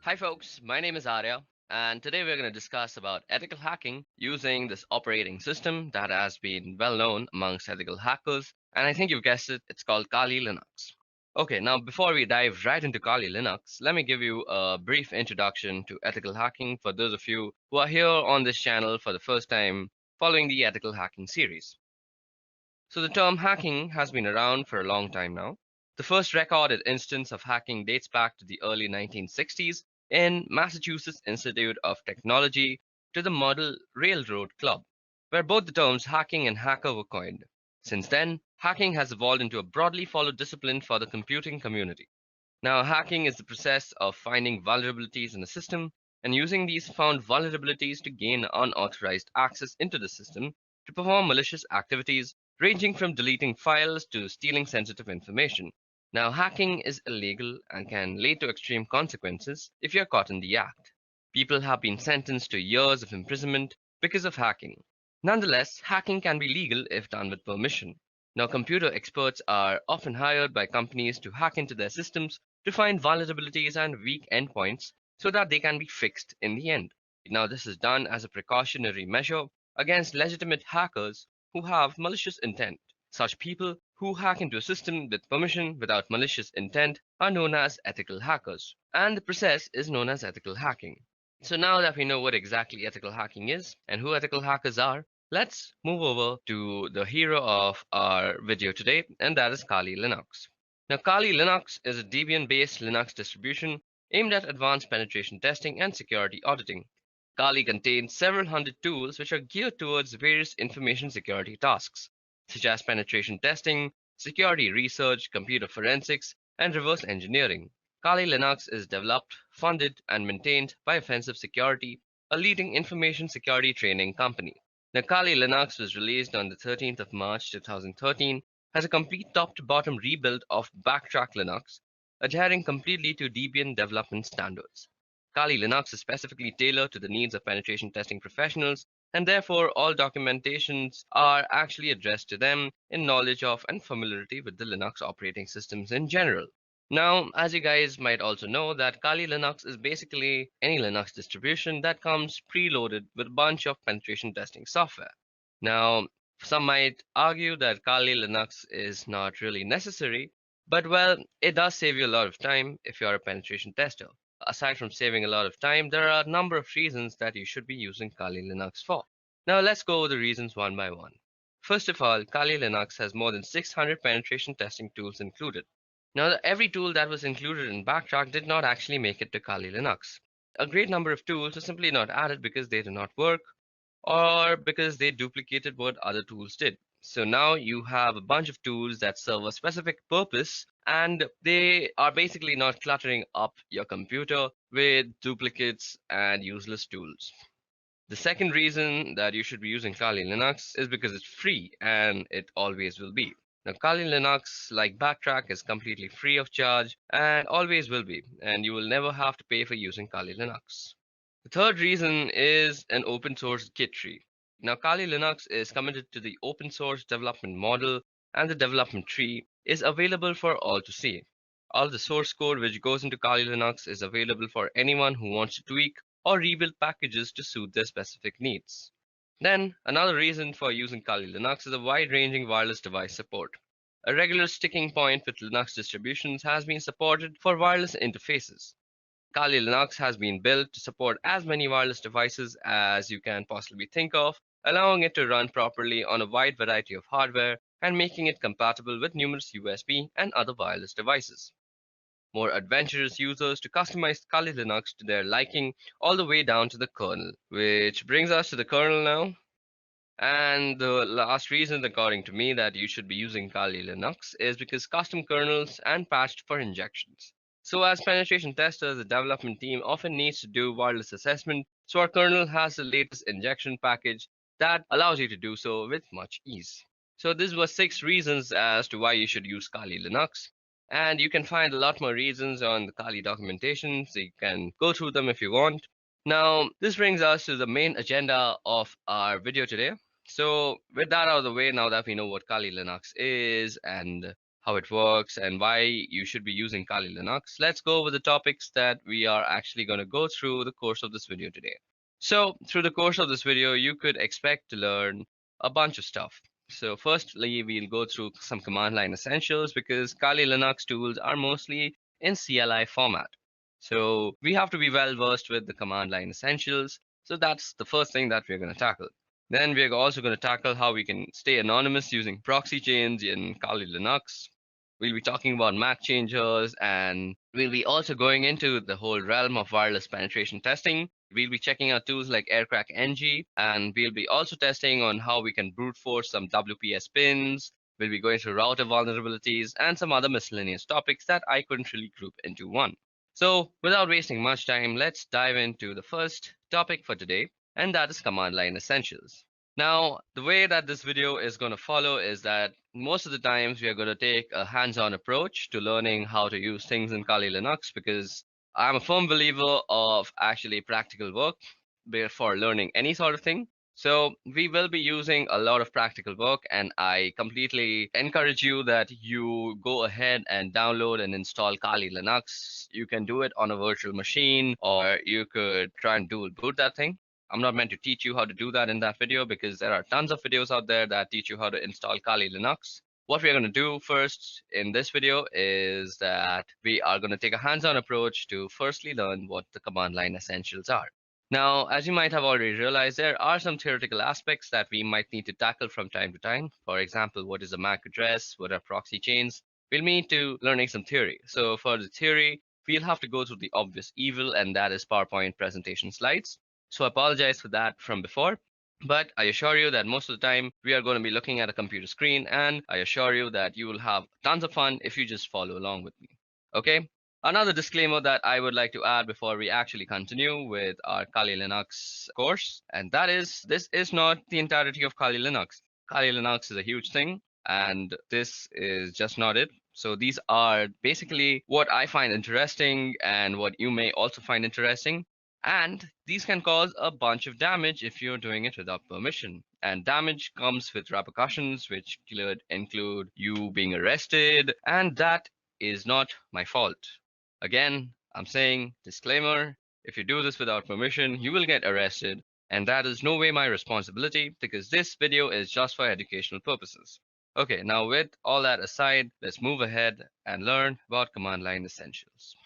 Hi folks, my name is Arya, and today we're going to discuss about ethical hacking using this operating system that has been well known amongst ethical hackers, and I think you've guessed it, it's called Kali Linux. Okay, now before we dive right into Kali Linux, let me give you a brief introduction to ethical hacking for those of you who are here on this channel for the first time following the ethical hacking series. So the term hacking has been around for a long time now. The first recorded instance of hacking dates back to the early 1960s in Massachusetts Institute of Technology to the Model Railroad Club, where both the terms hacking and hacker were coined. Since then, hacking has evolved into a broadly followed discipline for the computing community. Now, hacking is the process of finding vulnerabilities in a system and using these found vulnerabilities to gain unauthorized access into the system to perform malicious activities ranging from deleting files to stealing sensitive information. Now, hacking is illegal and can lead to extreme consequences if you're caught in the act. People have been sentenced to years of imprisonment because of hacking. Nonetheless, hacking can be legal if done with permission. Now, computer experts are often hired by companies to hack into their systems to find vulnerabilities and weak endpoints so that they can be fixed in the end. Now, this is done as a precautionary measure against legitimate hackers who have malicious intent. Such people who hack into a system with permission without malicious intent are known as ethical hackers, and the process is known as ethical hacking. So now that we know what exactly ethical hacking is and who ethical hackers are, let's move over to the hero of our video today, and that is Kali Linux. Now, Kali Linux is a Debian-based Linux distribution aimed at advanced penetration testing and security auditing. Kali contains several hundred tools which are geared towards various information security tasks, such as penetration testing, security research, computer forensics, and reverse engineering. Kali Linux is developed, funded, and maintained by Offensive Security, a leading information security training company. Now, Kali Linux was released on the 13th of March 2013 as a complete top-to-bottom rebuild of Backtrack Linux, adhering completely to Debian development standards. Kali Linux is specifically tailored to the needs of penetration testing professionals, and therefore all documentations are actually addressed to them in knowledge of and familiarity with the Linux operating systems in general. Now, as you guys might also know, that Kali Linux is basically any Linux distribution that comes preloaded with a bunch of penetration testing software. Now, some might argue that Kali Linux is not really necessary, but well, it does save you a lot of time if you're a penetration tester. Aside from saving a lot of time, there are a number of reasons that you should be using Kali Linux for. Now, let's go over the reasons one by one. First of all, Kali Linux has more than 600 penetration testing tools included. Now, every tool that was included in Backtrack did not actually make it to Kali Linux. A great number of tools are simply not added because they do not work or because they duplicated what other tools did. So now you have a bunch of tools that serve a specific purpose and they are basically not cluttering up your computer with duplicates and useless tools. The second reason that you should be using Kali Linux is because it's free and it always will be. Now, Kali Linux, like Backtrack, is completely free of charge and always will be, and you will never have to pay for using Kali Linux. The third reason is an open source Git tree. Now, Kali Linux is committed to the open source development model, and the development tree is available for all to see. All the source code which goes into Kali Linux is available for anyone who wants to tweak or rebuild packages to suit their specific needs. Then, another reason for using Kali Linux is a wide-ranging wireless device support. A regular sticking point with Linux distributions has been supported for wireless interfaces. Kali Linux has been built to support as many wireless devices as you can possibly think of, allowing it to run properly on a wide variety of hardware and making it compatible with numerous USB and other wireless devices. More adventurous users to customize Kali Linux to their liking all the way down to the kernel, which brings us to the kernel now. And the last reason, according to me, that you should be using Kali Linux is because custom kernels and patched for injections. So as penetration testers, the development team often needs to do wireless assessment, so our kernel has the latest injection package that allows you to do so with much ease. So these were 6 reasons as to why you should use Kali Linux. And you can find a lot more reasons on the Kali documentation, so you can go through them if you want. Now, this brings us to the main agenda of our video today. So with that out of the way, now that we know what Kali Linux is and how it works, and why you should be using Kali Linux, let's go over the topics that we are actually going to go through the course of this video today. So through the course of this video, you could expect to learn a bunch of stuff. So firstly, we'll go through some command line essentials because Kali Linux tools are mostly in CLI format. So we have to be well versed with the command line essentials. So that's the first thing that we're going to tackle. Then we're also going to tackle how we can stay anonymous using proxy chains in Kali Linux. We'll be talking about Maccangers, and we'll be also going into the whole realm of wireless penetration testing. We'll be checking out tools like 𝐴𝐴Rcrack-NG, and we'll be also testing on how we can brute force some WPS pins. We'll be going through router vulnerabilities and some other miscellaneous topics that I couldn't really group into one. So without wasting much time, let's dive into the first topic for today, and that is command line essentials. Now, the way that this video is going to follow is that most of the times we are going to take a hands-on approach to learning how to use things in Kali Linux, because I'm a firm believer of actually practical work for learning any sort of thing. So we will be using a lot of practical work, and I completely encourage you that you go ahead and download and install Kali Linux. You can do it on a virtual machine, or you could try and dual boot that thing. I'm not meant to teach you how to do that in that video because there are tons of videos out there that teach you how to install Kali Linux. What we're going to do first in this video is that we are going to take a hands-on approach to firstly learn what the command line essentials are. Now, as you might have already realized, there are some theoretical aspects that we might need to tackle from time to time. For example, what is a MAC address? What are proxy chains? We'll need to learning some theory. So for the theory, we'll have to go through the obvious evil, and that is PowerPoint presentation slides. So I apologize for that from before, but I assure you that most of the time we are going to be looking at a computer screen, and I assure you that you will have tons of fun if you just follow along with me. Okay? Another disclaimer that I would like to add before we actually continue with our Kali Linux course, and that is, this is not the entirety of Kali Linux. Kali Linux is a huge thing, and this is just not it. So these are basically what I find interesting and what you may also find interesting. And these can cause a bunch of damage if you're doing it without permission. And damage comes with repercussions, which could include you being arrested, and that is not my fault. Again, I'm saying disclaimer, if you do this without permission, you will get arrested, and that is no way my responsibility because this video is just for educational purposes. Okay, now with all that aside, let's move ahead and learn about command line essentials.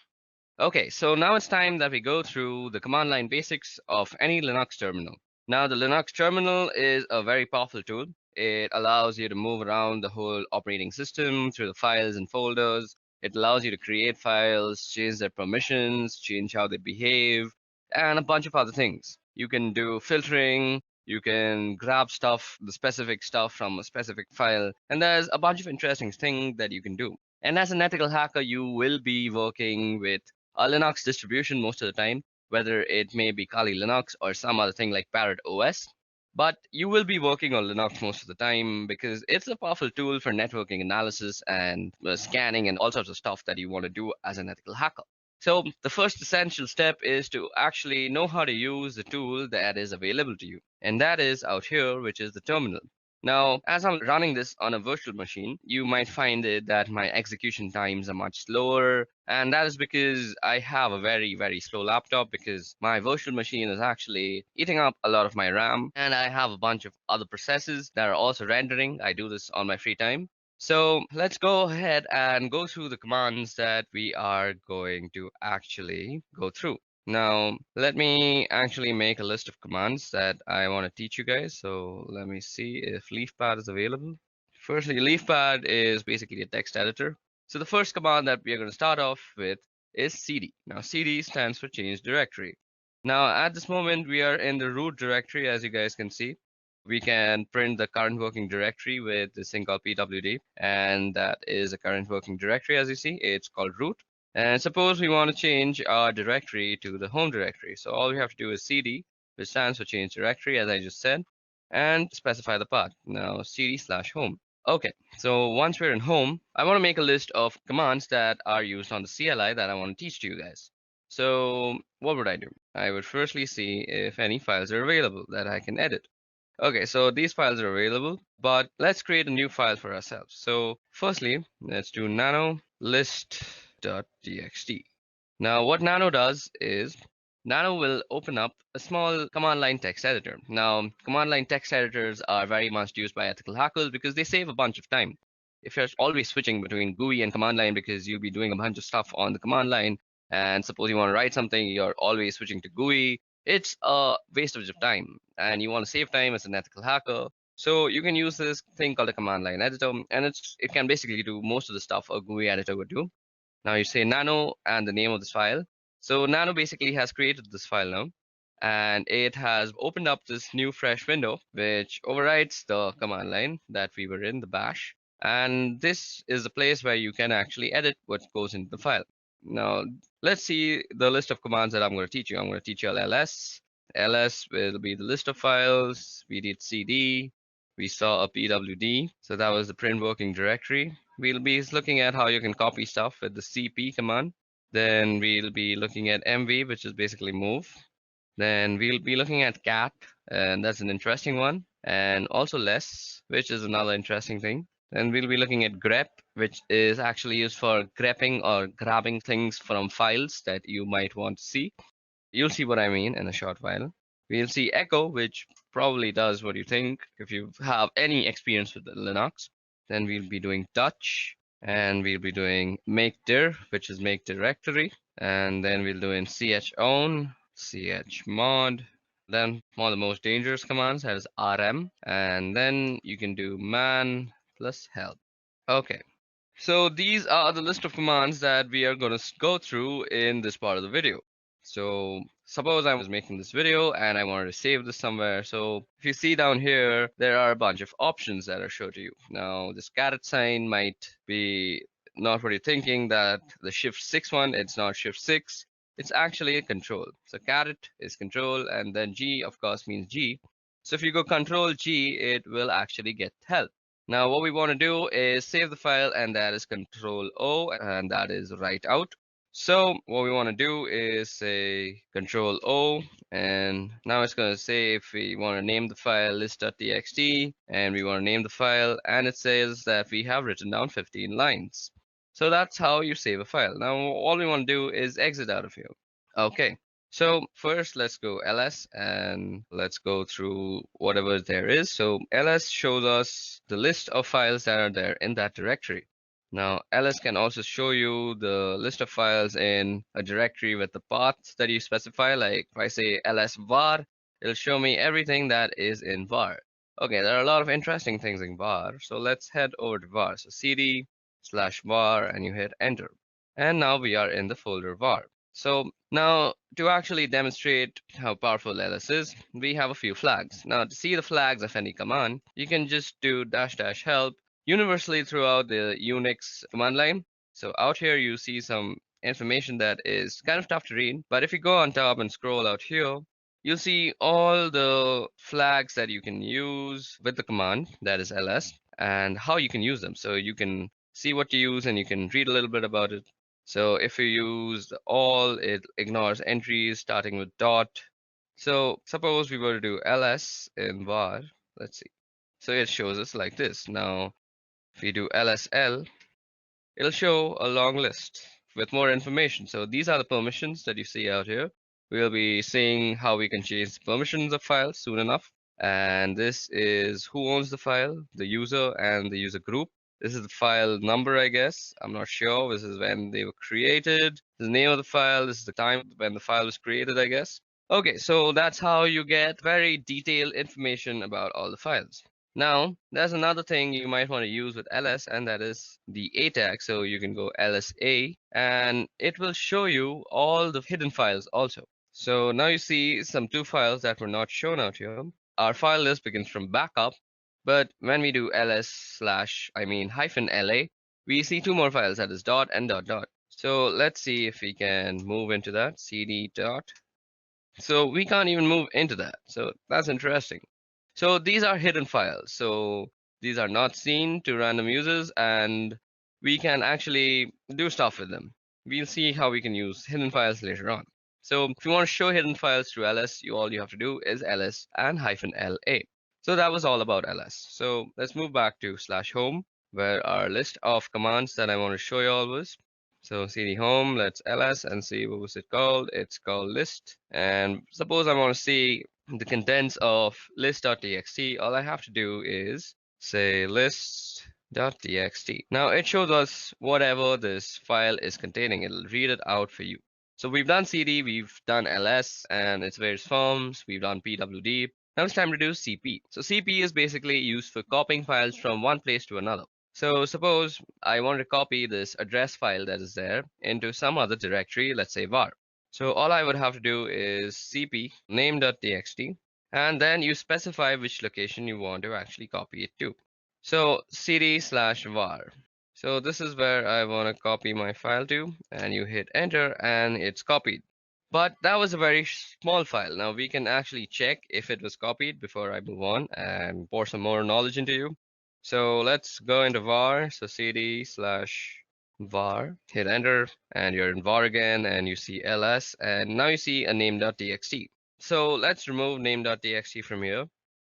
Okay, so now it's time that we go through the command line basics of any Linux terminal. Now, the Linux terminal is a very powerful tool. It allows you to move around the whole operating system through the files and folders. It allows you to create files, change their permissions, change how they behave, and a bunch of other things. You can do filtering, you can grab stuff, the specific stuff from a specific file, and there's a bunch of interesting things that you can do. And as an ethical hacker, you will be working with a Linux distribution most of the time, whether it may be Kali Linux or some other thing like Parrot OS. But you will be working on Linux most of the time because it's a powerful tool for networking analysis and scanning and all sorts of stuff that you want to do as an ethical hacker. So the first essential step is to actually know how to use the tool that is available to you. And that is out here, which is the terminal. Now, as I'm running this on a virtual machine, you might find it that my execution times are much slower. And that is because I have a very, very slow laptop because my virtual machine is actually eating up a lot of my RAM. And I have a bunch of other processes that are also rendering. I do this on my free time. So let's go ahead and go through the commands that we are going to actually go through. Now, let me actually make a list of commands that I want to teach you guys. So let me see if LeafPad is available. Firstly, LeafPad is basically a text editor. So the first command that we are going to start off with is cd. Now, cd stands for change directory. Now, at this moment, we are in the root directory, as you guys can see. We can print the current working directory with this thing called pwd, and that is a current working directory, as you see. It's called root. And suppose we want to change our directory to the home directory. So all we have to do is cd, which stands for change directory, as I just said, and specify the path. Now cd/home. Okay, so once we're in home, I want to make a list of commands that are used on the CLI that I want to teach to you guys. So what would I do? I would firstly see if any files are available that I can edit. Okay, so these files are available, but let's create a new file for ourselves. So firstly, let's do nano list.txt. Now what nano does is nano will open up a small command line text editor. Now command line text editors are very much used by ethical hackers because they save a bunch of time. If you're always switching between GUI and command line because you'll be doing a bunch of stuff on the command line, and suppose you want to write something, you're always switching to GUI, it's a waste of your time, and you want to save time as an ethical hacker. So you can use this thing called a command line editor, and it can basically do most of the stuff a GUI editor would do. Now you say nano and the name of this file. So nano basically has created this file now, and it has opened up this new fresh window which overrides the command line that we were in, the bash. And this is the place where you can actually edit what goes into the file. Now let's see the list of commands that I'm going to teach you. I'm going to teach you ls. ls will be the list of files. We did cd. We saw a pwd, so that was the print working directory. We'll be looking at how you can copy stuff with the cp command. Then we'll be looking at mv, which is basically move. Then we'll be looking at cat, and that's an interesting one. And also less, which is another interesting thing. Then we'll be looking at grep, which is actually used for grepping or grabbing things from files that you might want to see. You'll see what I mean in a short while. We'll see echo, which probably does what you think if you have any experience with Linux. Then we'll be doing touch, and we'll be doing make dir, which is make directory. And then we'll do in chown, chmod. Then one of the most dangerous commands has rm. And then you can do man plus help. Okay. So these are the list of commands that we are going to go through in this part of the video. So suppose I was making this video and I wanted to save this somewhere. So if you see down here, there are a bunch of options that are shown to you. Now this caret sign might be not what you're thinking, that the shift 6 one, it's not shift 6. It's actually a control. So caret is control, and then G of course means G. So if you go control G, it will actually get help. Now what we want to do is save the file, and that is control O, and that is write out. So what we want to do is say control O, and now it's going to say if we want to name the file list.txt, and we want to name the file, and it says that we have written down 15 lines. So that's how you save a file. Now all we want to do is exit out of here. Okay. So first let's go ls and let's go through whatever there is. So ls shows us the list of files that are there in that directory. Now ls can also show you the list of files in a directory with the paths that you specify. Like if I say ls var, it'll show me everything that is in var. Okay, there are a lot of interesting things in var. So let's head over to var. So cd/var, and you hit enter. And now we are in the folder var. So now to actually demonstrate how powerful ls is, we have a few flags. Now to see the flags of any command, you can just do --help universally throughout the Unix command line. So out here you see some information that is kind of tough to read, but if you go on top and scroll out here, you'll see all the flags that you can use with the command, that is ls, and how you can use them. So you can see what to use and you can read a little bit about it. So if you use all, it ignores entries starting with dot. So suppose we were to do ls in var, let's see. So it shows us like this. Now if we do lsl, it'll show a long list with more information. So these are the permissions that you see out here. We'll be seeing how we can change the permissions of files soon enough. And this is who owns the file, the user and the user group. This is the file number, I guess. I'm not sure. This is when they were created. The name of the file. This is the time when the file was created, I guess. Okay, so that's how you get very detailed information about all the files. Now, there's another thing you might want to use with ls, and that is the a tag. So you can go lsa, and it will show you all the hidden files also. So now you see some 2 files that were not shown out here. Our file list begins from backup, but when we do -la, we see 2 more files, that is dot and dot dot. So let's see if we can move into that, cd dot. So we can't even move into that. So that's interesting. So these are hidden files. So these are not seen to random users, and we can actually do stuff with them. We'll see how we can use hidden files later on. So if you want to show hidden files through ls, all you have to do is ls and -la. So that was all about ls. So let's move back to /home, where our list of commands that I want to show you all was. So cd home, let's ls and see what was it called. It's called list. And suppose I want to see the contents of list.txt. All I have to do is say list.txt. Now it shows us whatever this file is containing. It'll read it out for you. So we've done cd, we've done ls and its various forms, we've done pwd. Now it's time to do cp. So cp is basically used for copying files from one place to another. So suppose I want to copy this address file that is there into some other directory, let's say var. So all I would have to do is cp name.txt, and then you specify which location you want to actually copy it to. So cd/var. So this is where I want to copy my file to, and you hit enter and it's copied. But that was a very small file. Now we can actually check if it was copied before I move on and pour some more knowledge into you. So let's go into var. So cd/var, hit enter, and you're in var again, and you see ls, and now you see a name.txt. So let's remove name.txt from here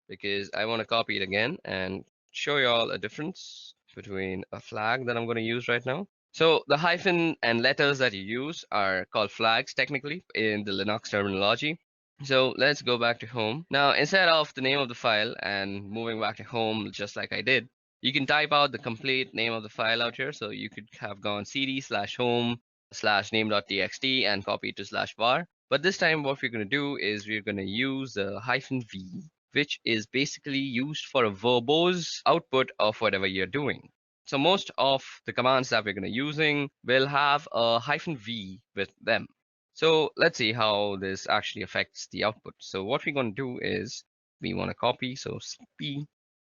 because I want to copy it again and show you all a difference between a flag that I'm going to use right now. So the hyphen and letters that you use are called flags technically in the Linux terminology. So let's go back to home. Now, instead of the name of the file and moving back to home just like I did, you can type out the complete name of the file out here. So you could have gone cd/home/name.txt and copy it to /var. But this time what we're going to do is we're going to use the -v, which is basically used for a verbose output of whatever you're doing. So most of the commands that we're going to using will have a -v with them. So let's see how this actually affects the output. So what we're going to do is we want to copy, so cp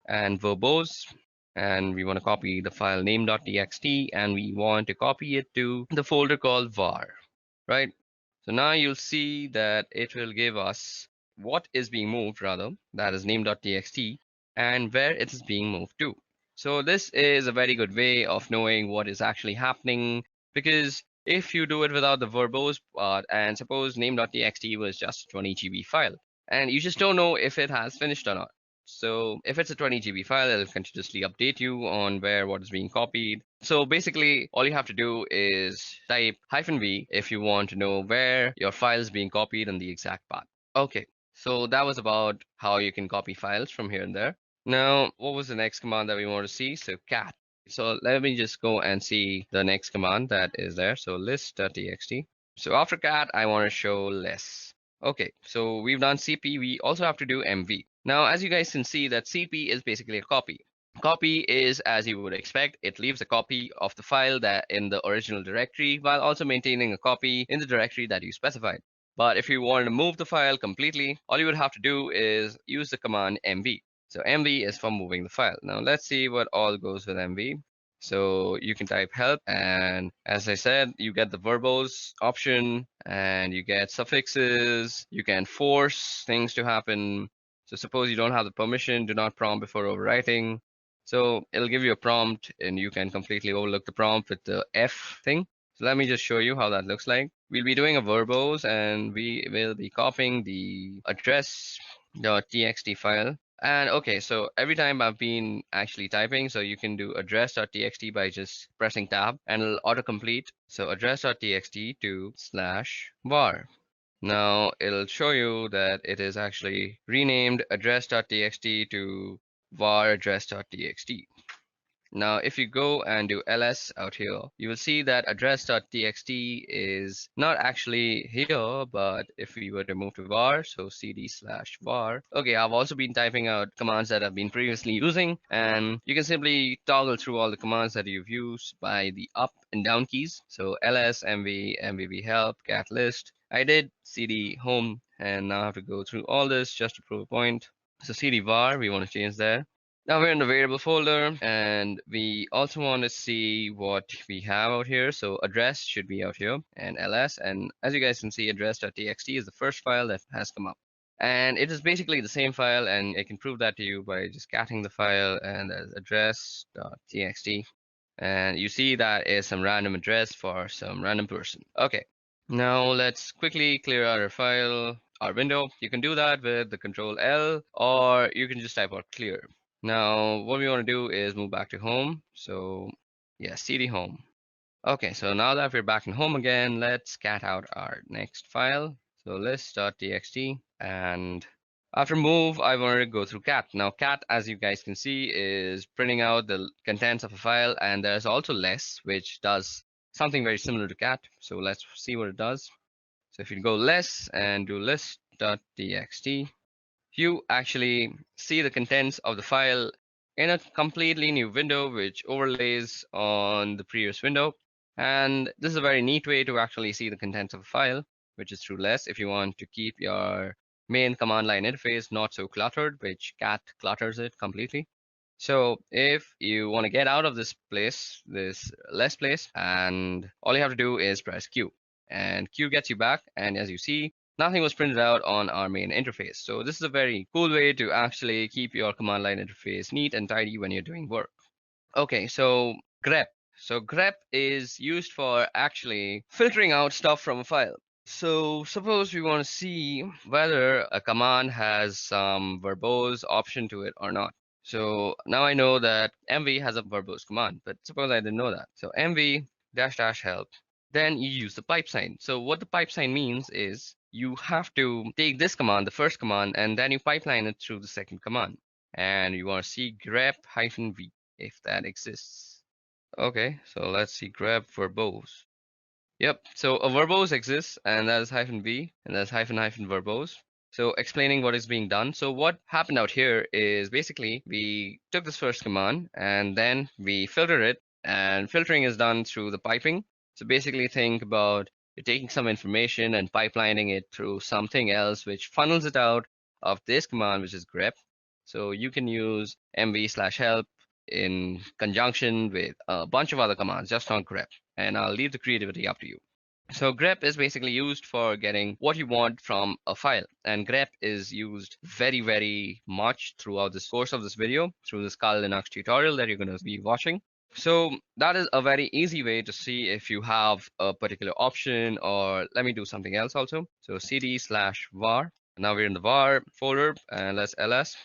and verbose, and we want to copy the file name.txt, and we want to copy it to the folder called var, right? So now you'll see that it will give us what is being moved, rather, that is name.txt, and where it is being moved to. So this is a very good way of knowing what is actually happening, because if you do it without the verbose part, and suppose name.txt was just a 20 GB file, and you just don't know if it has finished or not. So if it's a 20 GB file, it'll continuously update you on where what is being copied. So basically, all you have to do is type -v if you want to know where your file is being copied on the exact path. Okay, so that was about how you can copy files from here and there. Now, what was the next command that we want to see? So cat. So let me just go and see the next command that is there. So list.txt. So after cat, I want to show less. Okay, so we've done cp. We also have to do mv. Now, as you guys can see, that cp is basically a copy. Copy is, as you would expect, it leaves a copy of the file that in the original directory while also maintaining a copy in the directory that you specified. But if you want to move the file completely, all you would have to do is use the command mv. So mv is for moving the file. Now let's see what all goes with mv. So you can type help, and as I said, you get the verbose option and you get suffixes. You can force things to happen. So suppose you don't have the permission, do not prompt before overwriting. So it'll give you a prompt and you can completely overlook the prompt with the F thing. So let me just show you how that looks like. We'll be doing a verbose and we will be copying the address.txt file. And okay, so every time I've been actually typing, so you can do address.txt by just pressing tab and it'll autocomplete. So address.txt to /var. Now it'll show you that it is actually renamed address.txt to var address.txt. Now, if you go and do ls out here, you will see that address.txt is not actually here, but if we were to move to var, so cd/var. Okay, I've also been typing out commands that I've been previously using, and you can simply toggle through all the commands that you've used by the up and down keys. So ls, mv, mvv help, cat list. I did cd home, and now I have to go through all this just to prove a point. So cd var, we want to change there. Now we're in the variable folder, and we also want to see what we have out here. So address should be out here, and ls. And as you guys can see, address.txt is the first file that has come up. And it is basically the same file, and I can prove that to you by just catting the file, and there's address.txt. And you see that is some random address for some random person. Okay. Now let's quickly clear out our file, our window. You can do that with the Control L, or you can just type out clear. Now what we want to do is move back to home. So yeah, cd home. Okay, so now that we're back in home again, let's cat out our next file. So list.txt, and after move, I wanted to go through cat. Now cat, as you guys can see, is printing out the contents of a file, and there's also less, which does something very similar to cat. So let's see what it does. So if you go less and do list.txt, you actually see the contents of the file in a completely new window which overlays on the previous window. And this is a very neat way to actually see the contents of a file, which is through less if you want to keep your main command line interface not so cluttered, which cat clutters it completely. So if you want to get out of this place, this less place, and all you have to do is press Q, and Q gets you back. And as you see, nothing was printed out on our main interface. So this is a very cool way to actually keep your command line interface neat and tidy when you're doing work. Okay, so grep. So grep is used for actually filtering out stuff from a file. So suppose we want to see whether a command has some verbose option to it or not. So now I know that mv has a verbose command, but suppose I didn't know that. So mv dash dash help, then you use the pipe sign. So what the pipe sign means is you have to take this command, the first command, and then you pipeline it through the second command. And you want to see grep-v if that exists. Okay, so let's see grep verbose. Yep, so a verbose exists, and that is -v, and that's -- verbose. So explaining what is being done. So what happened out here is basically we took this first command and then we filtered it, and filtering is done through the piping. So basically think about you're taking some information and pipelining it through something else, which funnels it out of this command, which is grep. So you can use mv/help in conjunction with a bunch of other commands, just not grep. And I'll leave the creativity up to you. So grep is basically used for getting what you want from a file, and grep is used very, very much throughout this course of this video, through this Kali Linux tutorial that you're going to be watching. So that is a very easy way to see if you have a particular option, or let me do something else also. So cd/var. Now we're in the var folder, and let's ls.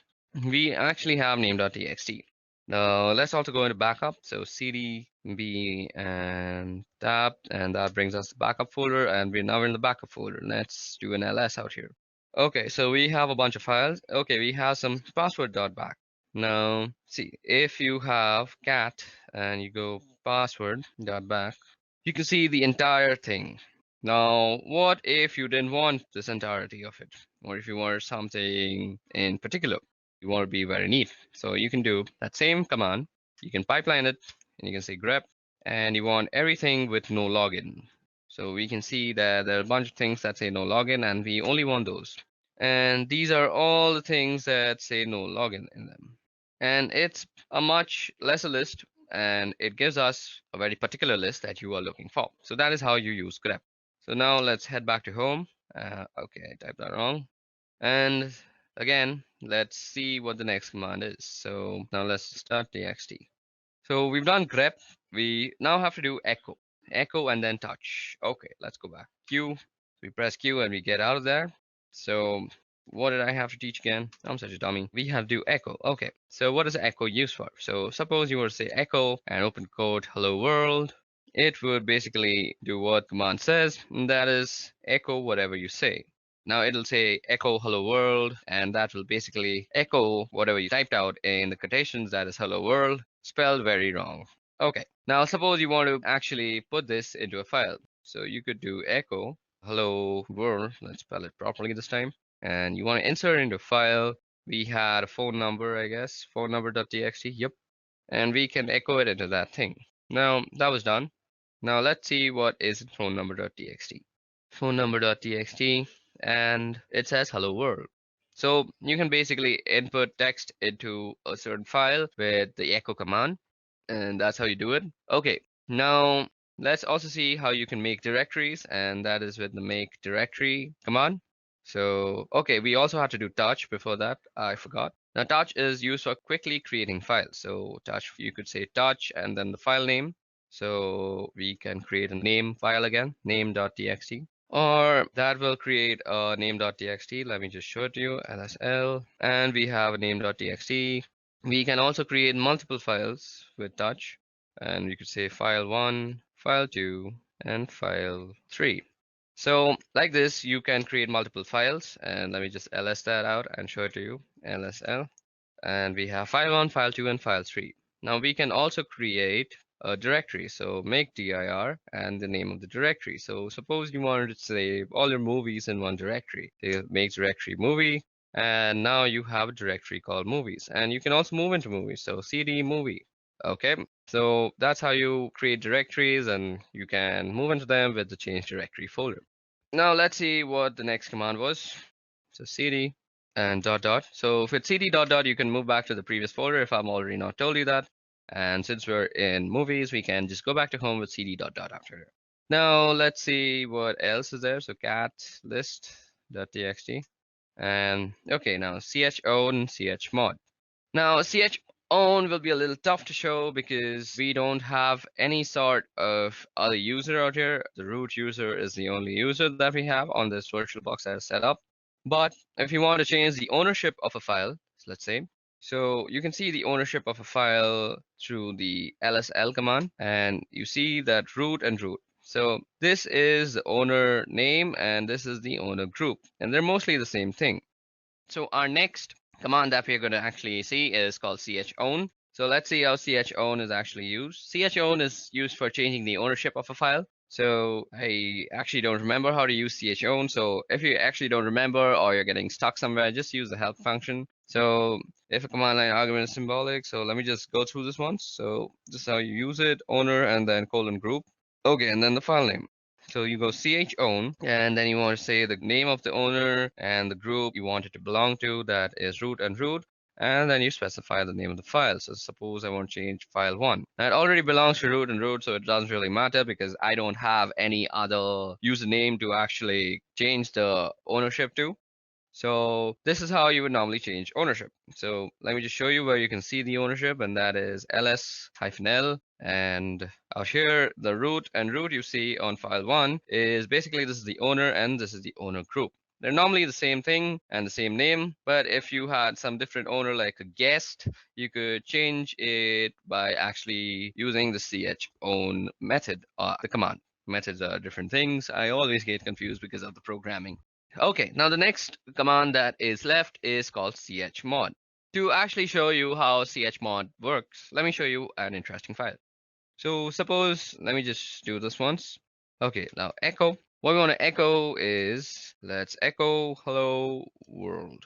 We actually have name.txt. Now let's also go into backup. So cd b and tab, and that brings us the backup folder, and we're now in the backup folder. Let's do an ls out here. Okay, so we have a bunch of files. Okay, we have some password.back. Now see, if you have cat and you go password.back, you can see the entire thing. Now what if you didn't want this entirety of it, or if you wanted something in particular? You want to be very neat. So you can do that same command. You can pipeline it, and you can say grep, and you want everything with no login. So we can see that there are a bunch of things that say no login, and we only want those. And these are all the things that say no login in them. And it's a much lesser list, and it gives us a very particular list that you are looking for. So that is how you use grep. So now let's head back to home. Okay, I typed that wrong. And again, let's see what the next command is. So now let's start txt. So we've done grep. We now have to do echo. Echo and then touch. Okay, let's go back. Q. We press Q and we get out of there. So what did I have to teach again? I'm such a dummy. We have to do echo. Okay, so what is echo used for? So suppose you were to say echo and open quote hello world. It would basically do what command says, and that is echo whatever you say. Now it'll say echo hello world, and that will basically echo whatever you typed out in the quotations, that is hello world, spelled very wrong. Okay, now suppose you want to actually put this into a file. So you could do echo hello world, let's spell it properly this time, and you want to insert it into a file. We had a phone number, I guess, phone number.txt, yep, and we can echo it into that thing. Now that was done. Now let's see what is phone number.txt. Phone number.txt, and it says hello world. So you can basically input text into a certain file with the echo command, and that's how you do it. Okay, now let's also see how you can make directories, and that is with the make directory command. So okay, we also have to do touch before that, I forgot. Now touch is used for quickly creating files. So touch, you could say touch and then the file name. So we can create a name file again, name.txt, or that will create a name.txt. Let me just show it to you, lsl, and we have a name.txt. We can also create multiple files with touch, and we could say file1, file2, and file3. So like this, you can create multiple files, and let me just ls that out and show it to you, lsl. And we have file1, file2, and file3. Now we can also create a directory. So make dir and the name of the directory. So suppose you wanted to save all your movies in one directory. Say make directory movie, and now you have a directory called movies. And you can also move into movies. So cd movie. Okay, so that's how you create directories, and you can move into them with the change directory folder. Now let's see what the next command was. So cd and dot dot. So with cd dot dot, you can move back to the previous folder if I'm already not told you that. And since we're in movies, we can just go back to home with cd dot dot after. Now let's see what else is there. So cat list.txt. And okay, now ch-own, chmod. Now ch-own will be a little tough to show because we don't have any sort of other user out here. The root user is the only user that we have on this VirtualBox that is set up. But if you want to change the ownership of a file, let's say, so you can see the ownership of a file through the lsl command, and you see that root and root. So this is the owner name and this is the owner group, and they're mostly the same thing. So our next command that we're going to actually see is called ch-own. So let's see how ch-own is actually used. Ch-own is used for changing the ownership of a file. So I actually don't remember how to use ch-own. So if you actually don't remember or you're getting stuck somewhere, just use the help function. So if a command line argument is symbolic, so let me just go through this once. So this is how you use it, owner and then colon group. Okay, and then the file name. So you go ch-own, and then you want to say the name of the owner and the group you want it to belong to, that is root and root. And then you specify the name of the file. So suppose I want to change file1. Now it already belongs to root and root, so it doesn't really matter because I don't have any other username to actually change the ownership to. So this is how you would normally change ownership. So let me just show you where you can see the ownership, and that is ls-l. And out here, the root and root you see on file1 is basically this is the owner and this is the owner group. They're normally the same thing and the same name, but if you had some different owner like a guest, you could change it by actually using the ch-own method, the command. Methods are different things. I always get confused because of the programming. Okay, now the next command that is left is called chmod. To actually show you how chmod works, let me show you an interesting file. So suppose, let me just do this once. Okay, now echo. What we want to echo is, let's echo hello world.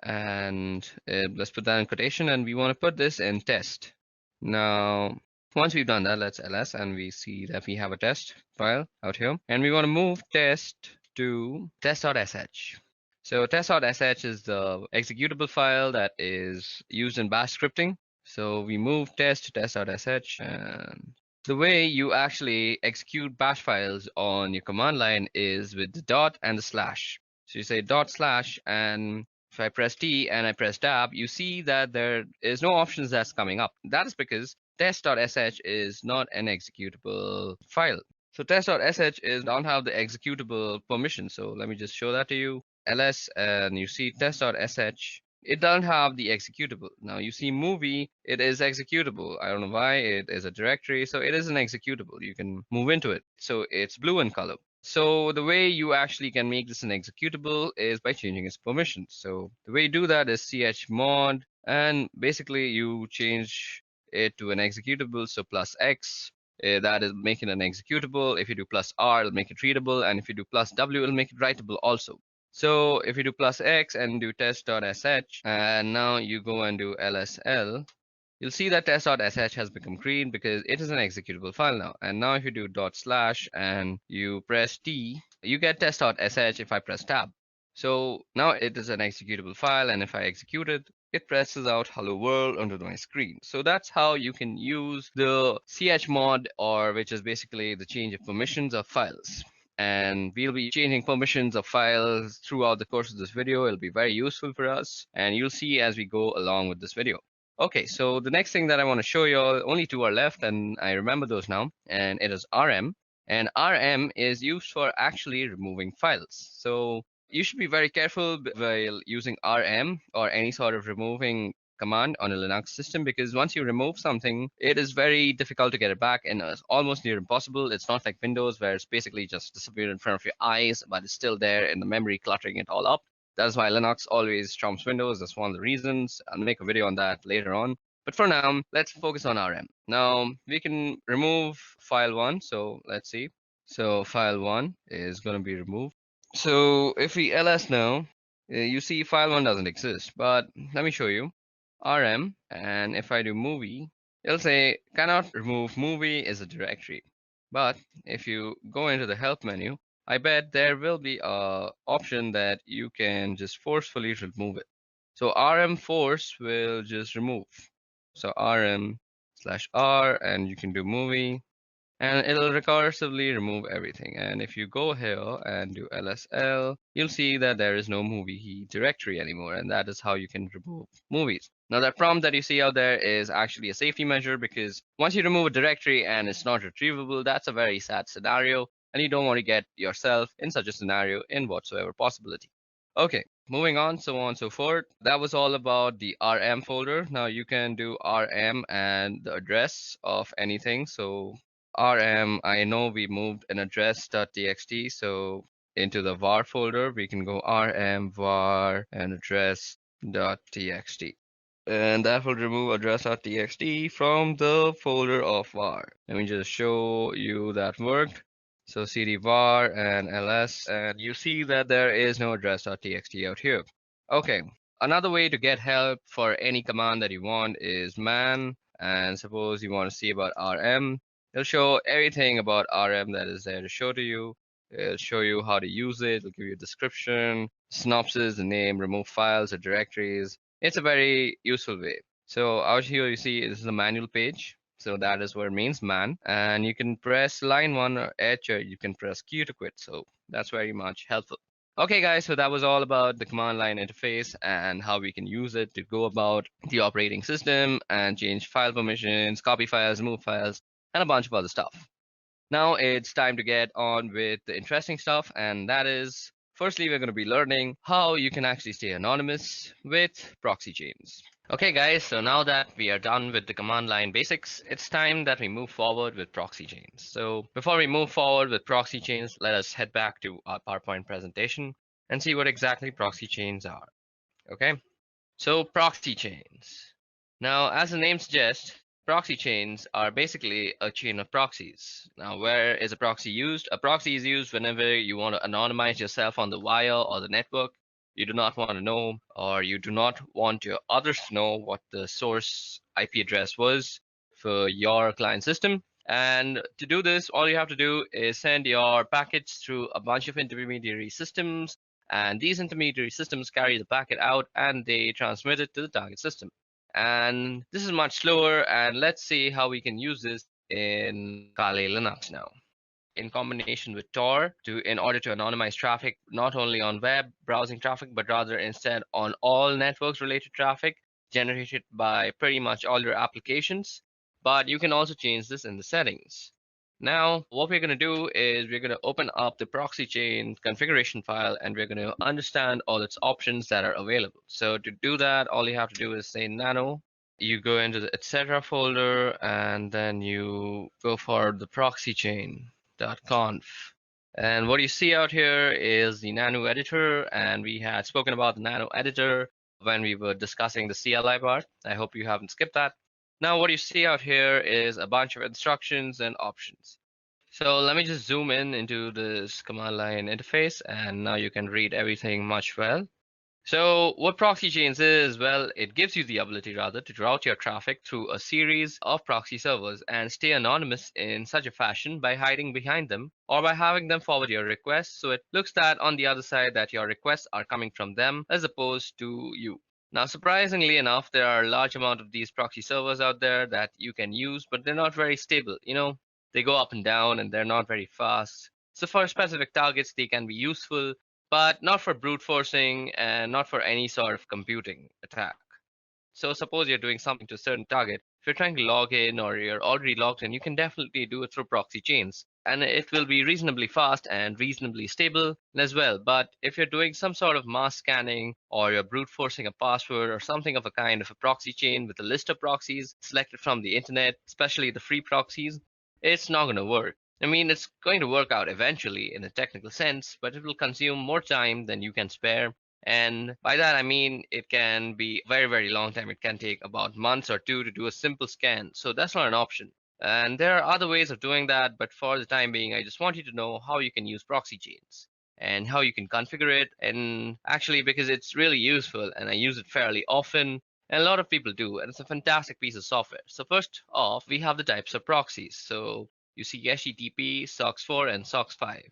And let's put that in quotation, and we want to put this in test. Now, once we've done that, let's ls, and we see that we have a test file out here. And we want to move test to test.sh. So test.sh is the executable file that is used in bash scripting. So we move test to test.sh, and the way you actually execute bash files on your command line is with the dot and the slash. So you say dot slash, and if I press T and I press tab, you see that there is no options that's coming up. That is because test.sh is not an executable file. So test.sh is don't have the executable permission. So let me just show that to you. ls, and you see test.sh. It doesn't have the executable. Now you see movie, it is executable. I don't know why, it is a directory, so it is an executable. You can move into it. So it's blue in color. So the way you actually can make this an executable is by changing its permissions. So the way you do that is chmod, and basically you change it to an executable. So +x, that is making an executable. If you do +r, it'll make it readable, and if you do +w, it'll make it writable also. So if you do +x and do test.sh, and now you go and do lsl, you'll see that test.sh has become green because it is an executable file now. And now if you do // and you press T, you get test.sh if I press tab. So now it is an executable file, and if I execute it, it presses out hello world onto my screen. So that's how you can use the chmod, or which is basically the change of permissions of files. And we'll be changing permissions of files throughout the course of this video. It'll be very useful for us, and you'll see as we go along with this video. Okay, so the next thing that I want to show you all, only two are left, and I remember those now, and it is RM. And RM is used for actually removing files. So you should be very careful while using RM or any sort of removing command on a Linux system, because once you remove something, it is very difficult to get it back and it's almost near impossible. It's not like Windows where it's basically just disappeared in front of your eyes, but it's still there in the memory, cluttering it all up. That's why Linux always trumps Windows. That's one of the reasons. I'll make a video on that later on. But for now, let's focus on RM. Now, we can remove file 1. So let's see. So file 1 is going to be removed. So if we ls now, you see file 1 doesn't exist. But let me show you. RM, and if I do movie, it'll say cannot remove movie is a directory. But if you go into the help menu, I bet there will be a option that you can just forcefully remove it. So rm force will just remove. So rm/r, and you can do movie, and it'll recursively remove everything. And if you go here and do lsl, you'll see that there is no movie directory anymore, and that is how you can remove movies. Now that prompt that you see out there is actually a safety measure, because once you remove a directory and it's not retrievable, that's a very sad scenario, and you don't want to get yourself in such a scenario in whatsoever possibility. Okay, moving on, so on and so forth. That was all about the RM folder. Now you can do RM and the address of anything. So RM, I know we moved an address.txt, so into the var folder, we can go rm var and address.txt. And that will remove address.txt from the folder of var. Let me just show you that worked. So cd var and ls, and you see that there is no address.txt out here. Okay, another way to get help for any command that you want is man, and suppose you want to see about rm. It'll show everything about RM that is there to show to you. It'll show you how to use it. It'll give you a description, synopsis, the name, remove files or directories. It's a very useful way. So out here you see this is a manual page. So that is what it means, man. And you can press line 1 or H, or you can press Q to quit. So that's very much helpful. Okay guys, so that was all about the command line interface and how we can use it to go about the operating system and change file permissions, copy files, remove files, and a bunch of other stuff. Now it's time to get on with the interesting stuff, and that is, firstly, we're going to be learning how you can actually stay anonymous with proxy chains. Okay guys, so now that we are done with the command line basics, it's time that we move forward with proxy chains. So before we move forward with proxy chains, let us head back to our PowerPoint presentation and see what exactly proxy chains are. Okay, so proxy chains. Now, as the name suggests, proxy chains are basically a chain of proxies. Now, where is a proxy used? A proxy is used whenever you want to anonymize yourself on the wire or the network. You do not want to know, or you do not want your others to know what the source IP address was for your client system. And to do this, all you have to do is send your packets through a bunch of intermediary systems, and these intermediary systems carry the packet out and they transmit it to the target system. And this is much slower, and let's see how we can use this in Kali Linux now. In combination with Tor in order to anonymize traffic, not only on web browsing traffic, but rather instead on all networks related traffic generated by pretty much all your applications. But you can also change this in the settings. Now, what we're going to do is we're going to open up the proxy chain configuration file, and we're going to understand all its options that are available. So to do that, all you have to do is say nano. You go into the etc folder, and then you go for the proxy chain.conf. And what you see out here is the nano editor, and we had spoken about the nano editor when we were discussing the CLI part. I hope you haven't skipped that. Now what you see out here is a bunch of instructions and options. So let me just zoom in into this command line interface, and now you can read everything much well. So what proxy chains is, well, it gives you the ability rather to route your traffic through a series of proxy servers and stay anonymous in such a fashion by hiding behind them or by having them forward your requests, so it looks that on the other side that your requests are coming from them as opposed to you. Now, surprisingly enough, there are a large amount of these proxy servers out there that you can use, but they're not very stable. They go up and down and they're not very fast. So for specific targets, they can be useful, but not for brute forcing and not for any sort of computing attack. So suppose you're doing something to a certain target. If you're trying to log in or you're already logged in, you can definitely do it through proxy chains. And it will be reasonably fast and reasonably stable as well. But if you're doing some sort of mass scanning or you're brute forcing a password or something of a kind of a proxy chain with a list of proxies selected from the internet, especially the free proxies, it's not going to work. I mean, it's going to work out eventually in a technical sense, but it will consume more time than you can spare. And by that, I mean it can be a very, very long time. It can take about months or two to do a simple scan. So that's not an option. And there are other ways of doing that, but for the time being, I just want you to know how you can use proxy chains and how you can configure it. And actually, because it's really useful and I use it fairly often, and a lot of people do, and it's a fantastic piece of software. So first off, we have the types of proxies. So you see HTTP, SOCKS4, and SOCKS5.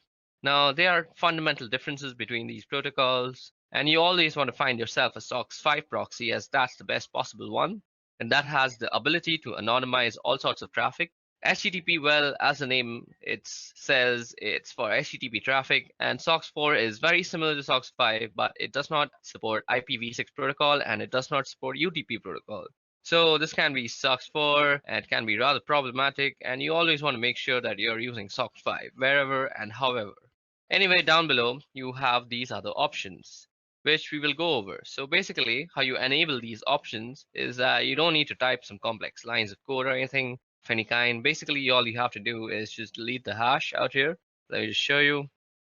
Now, there are fundamental differences between these protocols, and you always want to find yourself a SOCKS5 proxy as that's the best possible one, and that has the ability to anonymize all sorts of traffic. HTTP, well, as the name it says, it's for HTTP traffic, and SOCKS4 is very similar to SOCKS5, but it does not support IPv6 protocol and it does not support UDP protocol. So this can be SOCKS4 and it can be rather problematic, and you always want to make sure that you're using SOCKS5 wherever and however. Anyway, down below, you have these other options, which we will go over. So basically, how you enable these options is that you don't need to type some complex lines of code or anything of any kind. Basically, all you have to do is just delete the hash out here. Let me just show you.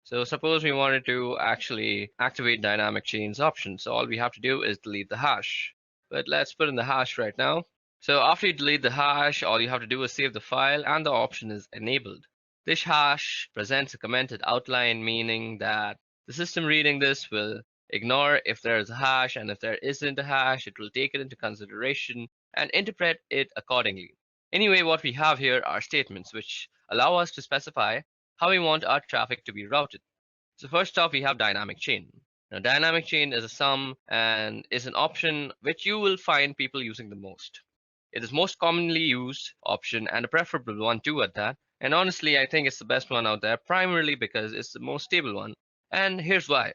So suppose we wanted to actually activate dynamic chains option. So all we have to do is delete the hash. But let's put in the hash right now. So after you delete the hash, all you have to do is save the file and the option is enabled. This hash presents a commented outline, meaning that the system reading this will ignore if there is a hash, and if there isn't a hash, it will take it into consideration and interpret it accordingly. Anyway, what we have here are statements which allow us to specify how we want our traffic to be routed. So first off, we have dynamic chain. Now, dynamic chain is a sum and is an option which you will find people using the most. It is most commonly used option and a preferable one too at that. And honestly, I think it's the best one out there, primarily because it's the most stable one. And here's why.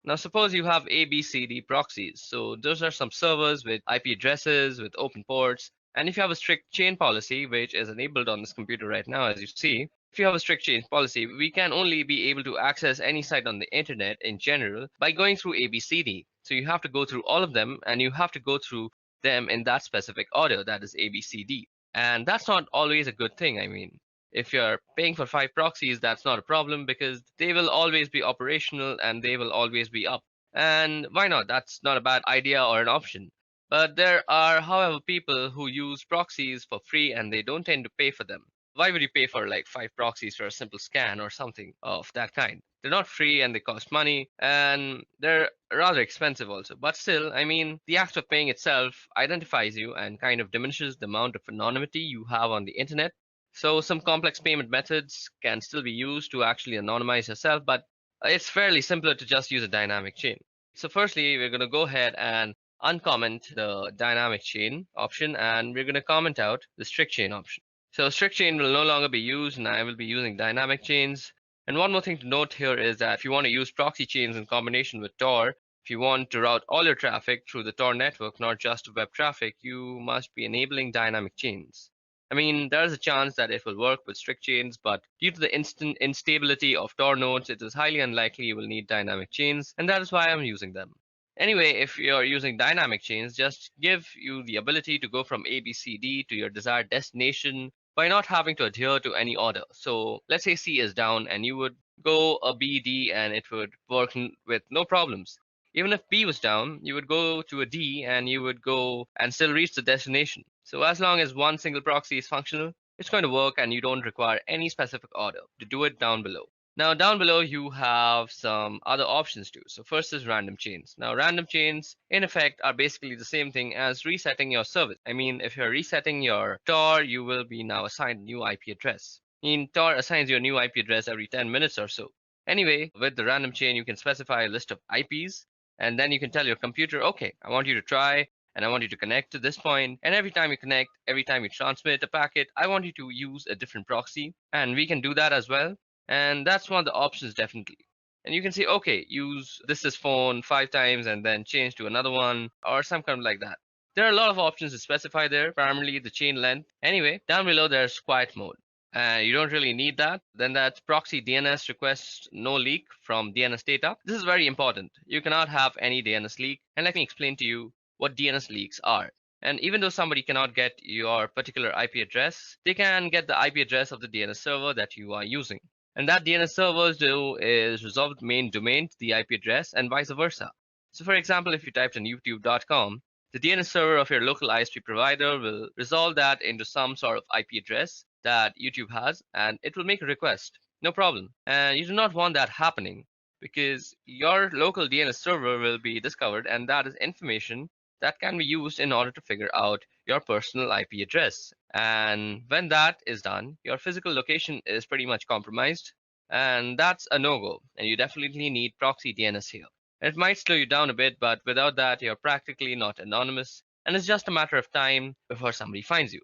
Now, suppose you have ABCD proxies. So those are some servers with IP addresses, with open ports. And if you have a strict chain policy, which is enabled on this computer right now, as you see, if you have a strict chain policy, we can only be able to access any site on the internet in general by going through ABCD. So you have to go through all of them, and you have to go through them in that specific order, that is ABCD. And that's not always a good thing. I mean, if you're paying for 5 proxies, that's not a problem because they will always be operational and they will always be up. And why not? That's not a bad idea or an option. But there are, however, people who use proxies for free and they don't tend to pay for them. Why would you pay for like 5 proxies for a simple scan or something of that kind? They're not free and they cost money and they're rather expensive also. But still, I mean, the act of paying itself identifies you and kind of diminishes the amount of anonymity you have on the internet. So some complex payment methods can still be used to actually anonymize yourself, but it's fairly simpler to just use a dynamic chain. So firstly, we're going to go ahead and uncomment the dynamic chain option, and we're going to comment out the strict chain option. So strict chain will no longer be used, and I will be using dynamic chains. And one more thing to note here is that if you want to use proxy chains in combination with Tor, if you want to route all your traffic through the Tor network, not just web traffic, you must be enabling dynamic chains. I mean, there is a chance that it will work with strict chains, but due to the instant instability of Tor nodes, it is highly unlikely you will need dynamic chains, and that is why I'm using them. Anyway, if you're using dynamic chains, just give you the ability to go from ABCD to your desired destination by not having to adhere to any order. So let's say C is down and you would go a B, D, and it would work with no problems. Even if B was down, you would go to a D and you would go and still reach the destination. So as long as one single proxy is functional, it's going to work and you don't require any specific order to do it down below. Now down below you have some other options too. So first is random chains. Now random chains in effect are basically the same thing as resetting your service. I mean, if you're resetting your Tor, you will be now assigned a new IP address. I mean, Tor assigns you a new IP address every 10 minutes or so. Anyway, with the random chain, you can specify a list of IPs, and then you can tell your computer, okay, I want you to try and I want you to connect to this point. And every time you connect, every time you transmit a packet, I want you to use a different proxy. And we can do that as well. And that's one of the options definitely. And you can say, okay, use this is phone 5 times and then change to another one or some kind of like that. There are a lot of options to specify there, primarily the chain length. Anyway, down below there's quiet mode. You don't really need that. Then that's proxy DNS request no leak from DNS data. This is very important. You cannot have any DNS leak. And let me explain to you what DNS leaks are. And even though somebody cannot get your particular IP address, they can get the IP address of the DNS server that you are using. And that DNS servers do is resolve the main domain to the IP address and vice versa. So for example, if you typed in youtube.com, the DNS server of your local ISP provider will resolve that into some sort of IP address that YouTube has, and it will make a request. No problem. And you do not want that happening because your local DNS server will be discovered, and that is information that can be used in order to figure out your personal IP address. And when that is done, your physical location is pretty much compromised, and that's a no-go. And you definitely need proxy DNS here. It might slow you down a bit, but without that, you're practically not anonymous, and it's just a matter of time before somebody finds you.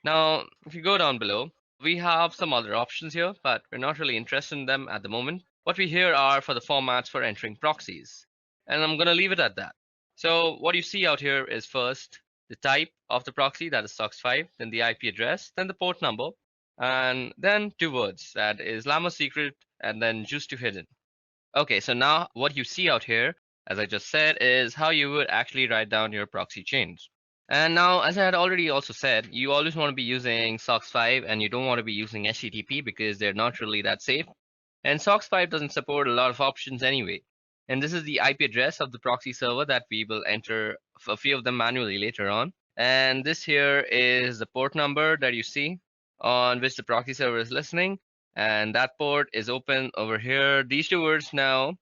Now, if you go down below, we have some other options here, but we're not really interested in them at the moment. What we here are for the formats for entering proxies, and I'm going to leave it at that. So what you see out here is first the type of the proxy, that is SOCKS5, then the IP address, then the port number, and then two words, that is Llama secret and then juice to hidden. Okay, so now what you see out here, as I just said, is how you would actually write down your proxy chains. And now, as I had already also said, you always want to be using SOCKS5 and you don't want to be using HTTP because they're not really that safe. And SOCKS5 doesn't support a lot of options anyway. And this is the IP address of the proxy server that we will enter a few of them manually later on. And this here is the port number that you see on which the proxy server is listening. And that port is open over here. These two words now,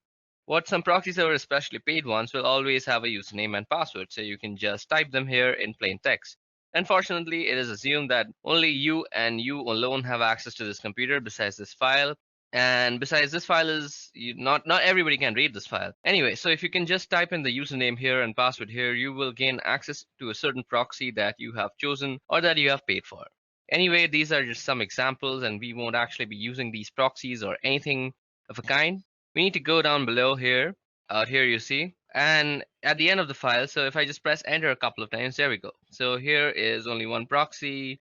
what some proxy servers, especially paid ones, will always have a username and password. So you can just type them here in plain text. Unfortunately, it is assumed that only you and you alone have access to this computer besides this file. And besides, this file is not everybody can read this file. Anyway, so if you can just type in the username here and password here, you will gain access to a certain proxy that you have chosen or that you have paid for. Anyway, these are just some examples, and we won't actually be using these proxies or anything of a kind. We need to go down below here. Out here you see, and at the end of the file, so if I just press enter a couple of times, there we go. So here is only one proxy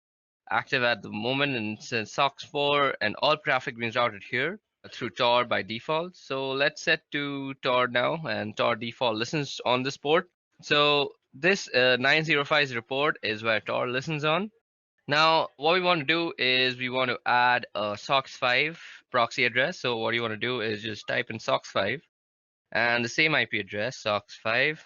active at the moment, and since SOCKS4 and all traffic being routed here through Tor by default. So let's set to Tor now, and Tor default listens on this port. So this 9050 port is where Tor listens on. Now, what we want to do is we want to add a SOCKS5 proxy address. So what you want to do is just type in SOCKS5 and the same IP address, SOCKS5.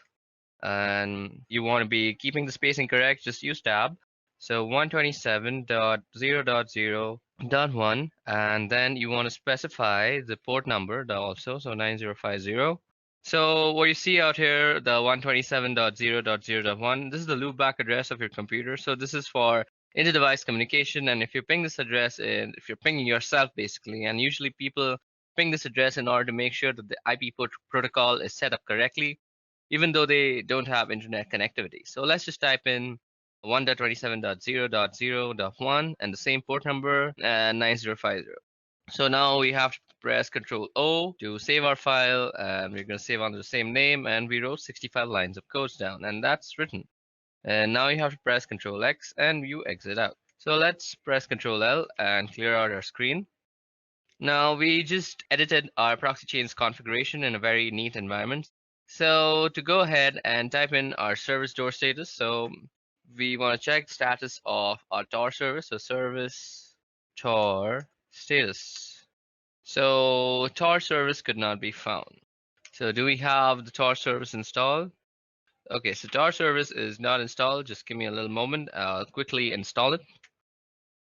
And you want to be keeping the spacing correct, just use tab. So 127.0.0.1, and then you want to specify the port number also, so 9050. So what you see out here, the 127.0.0.1, this is the loopback address of your computer. So this is for inter-device communication, and if you ping this address in, if you're pinging yourself basically, and usually people ping this address in order to make sure that the IP protocol is set up correctly, even though they don't have internet connectivity. So let's just type in 1.27.0.0.1 and the same port number and 9050. So now we have to press Control O to save our file, and we're going to save under the same name, and we wrote 65 lines of codes down, and that's written. And now you have to press Control X and you exit out. So let's press Control L and clear out our screen. Now we just edited our proxy chains configuration in a very neat environment. So to go ahead and type in our service door status, so we want to check the status of our Tor service. So service Tor status. So Tor service could not be found. So do we have the Tor service installed? Okay, so Tor service is not installed. Just give me a little moment. I'll quickly install it.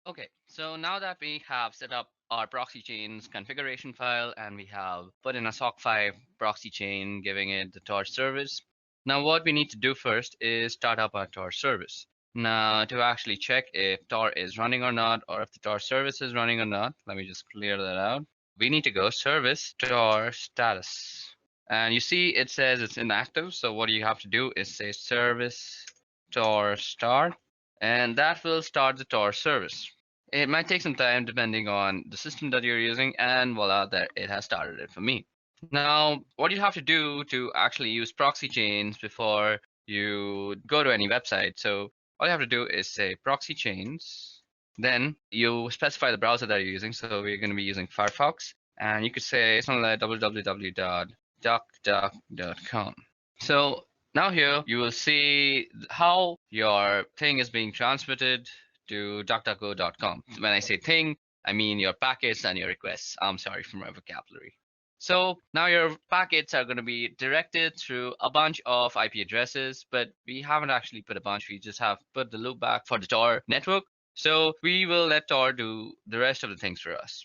Okay, so now that we have set up our proxy chains configuration file and we have put in a SOCK5 proxy chain, giving it the Tor service. Now what we need to do first is start up our Tor service. Now to actually check if Tor is running or not, or if the Tor service is running or not, let me just clear that out. We need to go service Tor status. And you see it says it's inactive. So what you have to do is say service Tor start, and that will start the Tor service. It might take some time depending on the system that you're using, and voila, there it has started it for me. Now, what you have to do to actually use proxy chains before you go to any website. So all you have to do is say proxy chains. Then you specify the browser that you're using. So we're going to be using Firefox. And you could say something like www.duckduck.com. So now here you will see how your thing is being transmitted to DuckDuckGo.com. When I say thing, I mean your packets and your requests. I'm sorry for my vocabulary. So now your packets are going to be directed through a bunch of IP addresses, but we haven't actually put a bunch. We just have put the loopback for the Tor network. So we will let Tor do the rest of the things for us.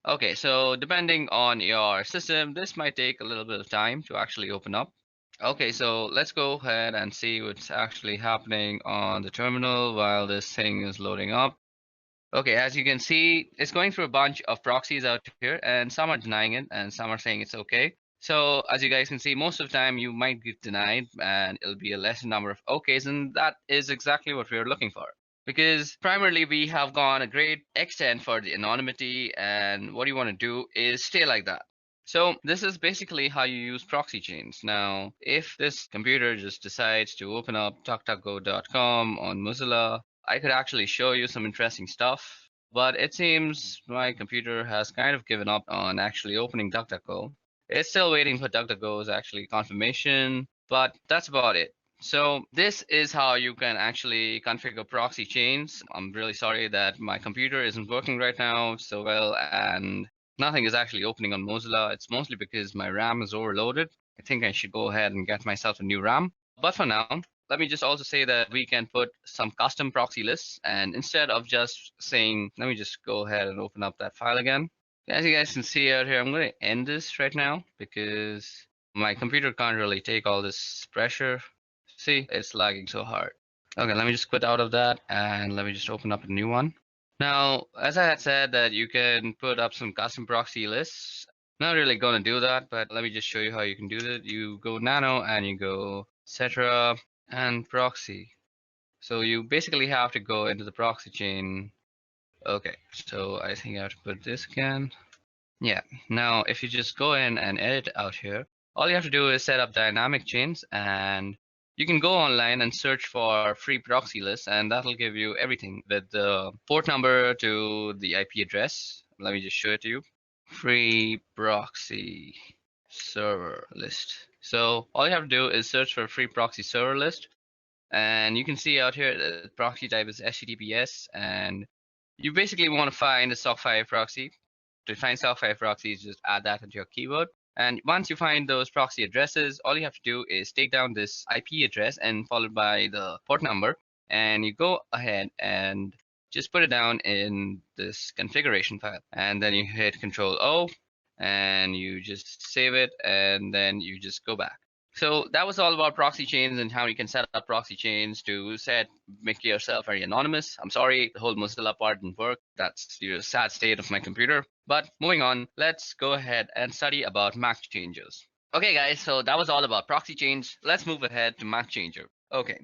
Okay, so depending on your system, this might take a little bit of time to actually open up. Okay, so let's go ahead and see what's actually happening on the terminal while this thing is loading up. Okay, as you can see, it's going through a bunch of proxies out here, and some are denying it, and some are saying it's okay. So as you guys can see, most of the time you might get denied, and it'll be a lesser number of okays, and that is exactly what we're looking for. Because primarily we have gone a great extent for the anonymity, and what you want to do is stay like that. So this is basically how you use proxy chains. Now, if this computer just decides to open up DuckDuckGo.com on Mozilla, I could actually show you some interesting stuff, but it seems my computer has kind of given up on actually opening DuckDuckGo. It's still waiting for DuckDuckGo's actually confirmation, but that's about it. So this is how you can actually configure proxy chains. I'm really sorry that my computer isn't working right now so well, and nothing is actually opening on Mozilla. It's mostly because my RAM is overloaded. I think I should go ahead and get myself a new RAM. But for now, let me just also say that we can put some custom proxy lists, and instead of just saying, let me just go ahead and open up that file again. As you guys can see out here, I'm going to end this right now because my computer can't really take all this pressure. See, it's lagging so hard. Okay, let me just quit out of that and let me just open up a new one. Now, as I had said that you can put up some custom proxy lists. Not really going to do that, but let me just show you how you can do that. You go nano and you go etc and proxy. So you basically have to go into the proxy chain. Okay, so I think I have to put this again. Yeah, now if you just go in and edit out here, all you have to do is set up dynamic chains, and you can go online and search for free proxy lists, and that'll give you everything with the port number to the IP address. Let me just show it to you. Free proxy server list. So all you have to do is search for a free proxy server list, and you can see out here the proxy type is HTTPS, and you basically want to find a SOC5 proxy. To find SOC5 proxies, just add that into your keyword. And once you find those proxy addresses, all you have to do is take down this IP address and followed by the port number, and you go ahead and just put it down in this configuration file, and then you hit Control O and you just save it, and then you just go back. So that was all about proxy chains and how you can set up proxy chains to make yourself very anonymous. I'm sorry, the whole Mozilla part didn't work. That's the sad state of my computer. But moving on, let's go ahead and study about Maccangers. Okay guys, so that was all about proxy chains. Let's move ahead to Macchanger. Okay,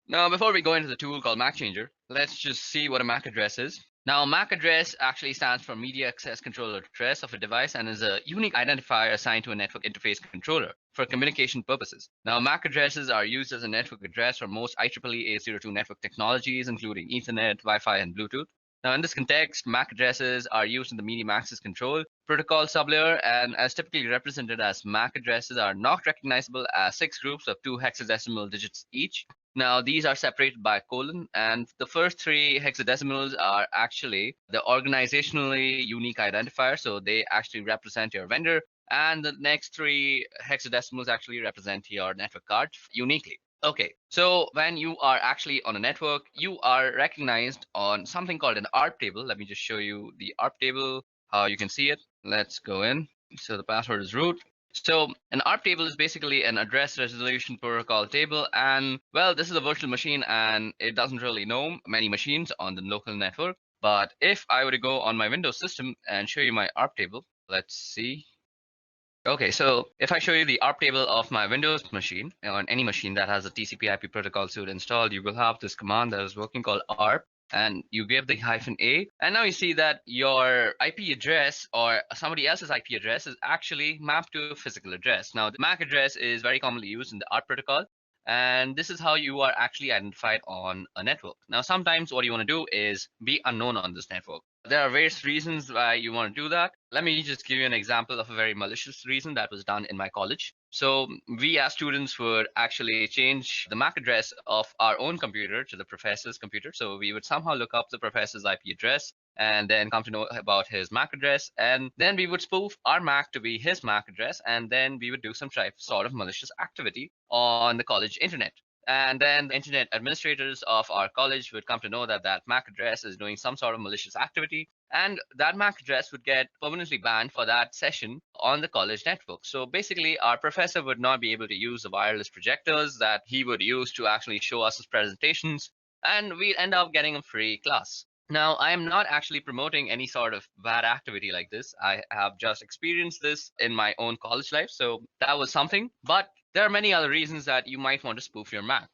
now before we go into the tool called Macchanger, let's just see what a MAC address is. Now, MAC address actually stands for Media Access Controller Address of a device and is a unique identifier assigned to a network interface controller for communication purposes. Now, MAC addresses are used as a network address for most IEEE 802 network technologies, including Ethernet, Wi-Fi, and Bluetooth. Now, in this context, MAC addresses are used in the medium access control protocol sublayer, and as typically represented as MAC addresses are not recognizable as 6 groups of 2 hexadecimal digits each. Now, these are separated by a colon, and the first 3 hexadecimals are actually the organizationally unique identifier, so they actually represent your vendor, and the next 3 hexadecimals actually represent your network card uniquely. Okay, so when you are actually on a network, you are recognized on something called an ARP table. Let me just show you the ARP table, how you can see it. Let's go in. So the password is root. So an ARP table is basically an address resolution protocol table, and well, this is a virtual machine and it doesn't really know many machines on the local network. But if I were to go on my Windows system and show you my ARP table, let's see. Okay, so if I show you the ARP table of my Windows machine, on any machine that has a TCP/IP protocol suite installed, you will have this command that is working called ARP, and you give the -a, and now you see that your IP address or somebody else's IP address is actually mapped to a physical address. Now, the MAC address is very commonly used in the ARP protocol, And this is how you are actually identified on a network. Now, sometimes what you want to do is be unknown on this network. There are various reasons why you want to do that. Let me just give you an example of a very malicious reason that was done in my college. So we as students would actually change the MAC address of our own computer to the professor's computer. So we would somehow look up the professor's IP address and then come to know about his MAC address. And then we would spoof our MAC to be his MAC address. And then we would do some sort of malicious activity on the college internet. And then the internet administrators of our college would come to know that that MAC address is doing some sort of malicious activity. And that MAC address would get permanently banned for that session on the college network. So basically, our professor would not be able to use the wireless projectors that he would use to actually show us his presentations. And we'd end up getting a free class. Now, I am not actually promoting any sort of bad activity like this. I have just experienced this in my own college life. So that was something. But there are many other reasons that you might want to spoof your Mac.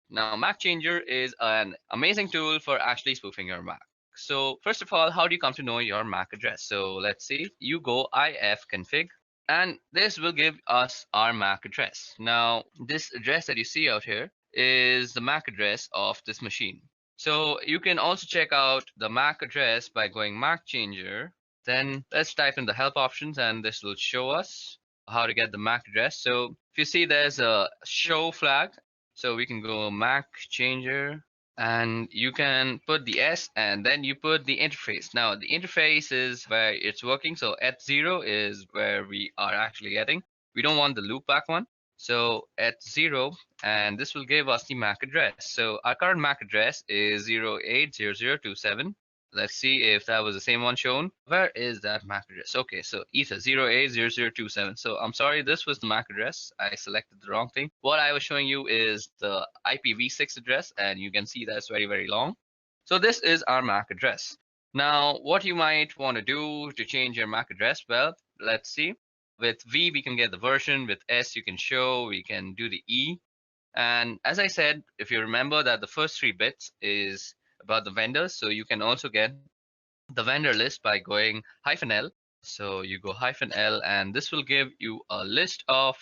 Now, Macchanger is an amazing tool for actually spoofing your Mac. So first of all, how do you come to know your MAC address? So let's see, you go 𝐹config, and this will give us our MAC address. Now, this address that you see out here is the MAC address of this machine. So you can also check out the MAC address by going Macchanger. Then let's type in the help options, and this will show us how to get the MAC address. So if you see, there's a show flag. So we can go Macchanger, and you can put the S and then you put the interface. Now the interface is where it's working. So 𝐻0 is where we are actually getting. We don't want the loopback one. So 𝐻0, and this will give us the MAC address. So our current MAC address is 080027. Let's see if that was the same one shown. Where is that MAC address? Okay, so ether 080027. So I'm sorry, this was the MAC address. I selected the wrong thing. What I was showing you is the IPv6 address, and you can see that's very, very long. So this is our MAC address. Now, what you might want to do to change your MAC address, well, let's see. With V, we can get the version. With S, you can show. We can do the E. And as I said, if you remember that the first 3 bits is about the vendors, so you can also get the vendor list by going -L. So you go -L, and this will give you a list of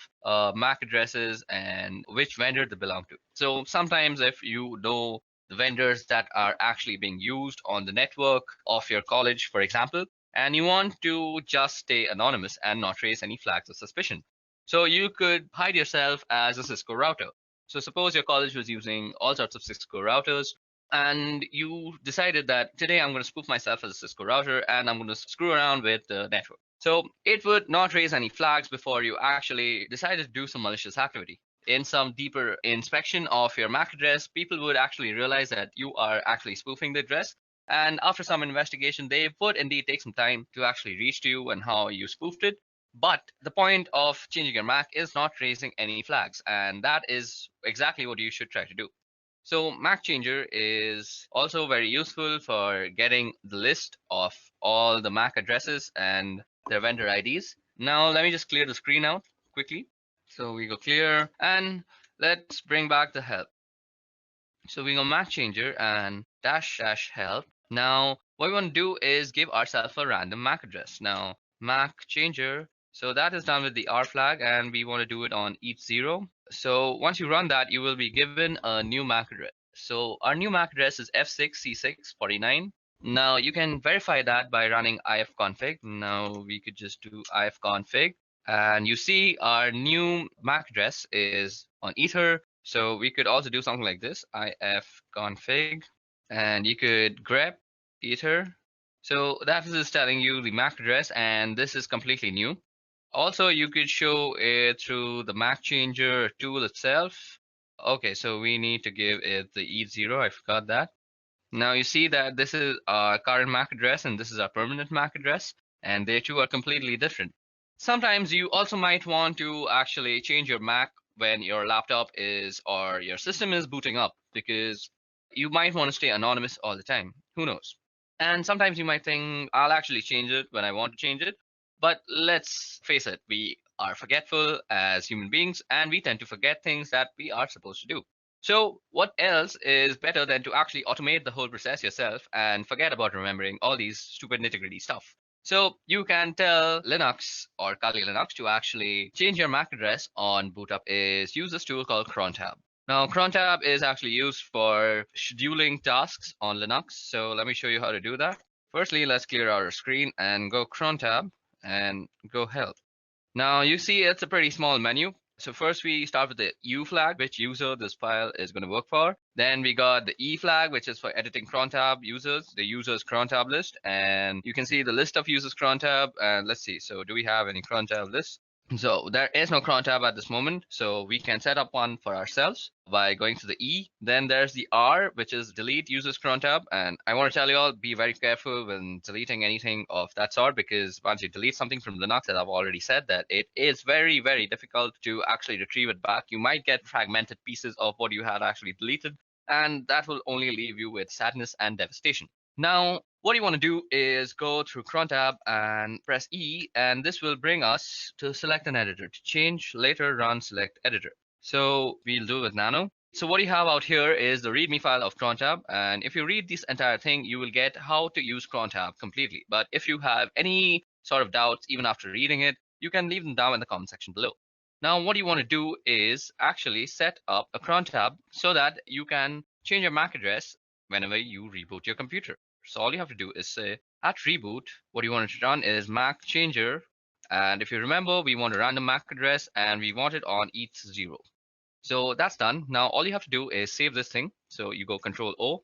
MAC addresses and which vendor they belong to. So sometimes if you know the vendors that are actually being used on the network of your college, for example, and you want to just stay anonymous and not raise any flags of suspicion, so you could hide yourself as a Cisco router. So suppose your college was using all sorts of Cisco routers, and you decided that today I'm going to spoof myself as a Cisco router and I'm going to screw around with the network. So it would not raise any flags before you actually decided to do some malicious activity. In some deeper inspection of your MAC address, people would actually realize that you are actually spoofing the address. And after some investigation, they would indeed take some time to actually reach to you and how you spoofed it. But the point of changing your MAC is not raising any flags. And that is exactly what you should try to do. So Macchanger is also very useful for getting the list of all the MAC addresses and their vendor IDs. Now let me just clear the screen out quickly. So we go clear, and let's bring back the help. So we go Macchanger and --help. Now what we want to do is give ourselves a random MAC address. Now Macchanger, so that is done with the R flag, and we want to do it on each 0. So once you run that, you will be given a new MAC address. So our new MAC address is F6C649. Now you can verify that by running 𝐹config. Now we could just do 𝐹config, and you see our new MAC address is on Ether. So we could also do something like this, 𝐹config, and you could grep Ether. So that is telling you the MAC address, and this is completely new. Also, you could show it through the Macchanger tool itself. Okay, so we need to give it the 𝐸0. I forgot that. Now you see that this is our current MAC address and this is our permanent MAC address, and they two are completely different. Sometimes you also might want to actually change your MAC when your laptop is or your system is booting up, because you might want to stay anonymous all the time. Who knows? And sometimes you might think, I'll actually change it when I want to change it. But let's face it, we are forgetful as human beings, and we tend to forget things that we are supposed to do. So what else is better than to actually automate the whole process yourself and forget about remembering all these stupid nitty-gritty stuff? So you can tell Linux or Kali Linux to actually change your MAC address on boot up is use this tool called crontab. Now, cron tab is actually used for scheduling tasks on Linux. So let me show you how to do that. Firstly, let's clear our screen and go cron tab and go help. Now you see it's a pretty small menu. So first we start with the U flag, which user this file is going to work for. Then we got the E flag, which is for editing cron tab users, the users cron tab list. And you can see the list of users cron tab. And let's see, so do we have any cron tab lists? So there is no cron tab at this moment, so we can set up one for ourselves by going to the E. Then there's the R, which is delete users cron tab. And I want to tell you all, be very careful when deleting anything of that sort, because once you delete something from Linux, as I've already said, that it is very, very difficult to actually retrieve it back. You might get fragmented pieces of what you had actually deleted, and that will only leave you with sadness and devastation. Now, what you want to do is go through cron tab and press E, and this will bring us to select an editor. To change, later run select editor. So we'll do with nano. So what you have out here is the readme file of cron tab, and if you read this entire thing, you will get how to use cron tab completely. But if you have any sort of doubts even after reading it, you can leave them down in the comment section below. Now, what you want to do is actually set up a cron tab so that you can change your MAC address whenever you reboot your computer. So all you have to do is say at reboot, what you want to run is Macchanger. And if you remember, we want a random MAC address and we want it on /0. So that's done. Now all you have to do is save this thing. So you go Control O,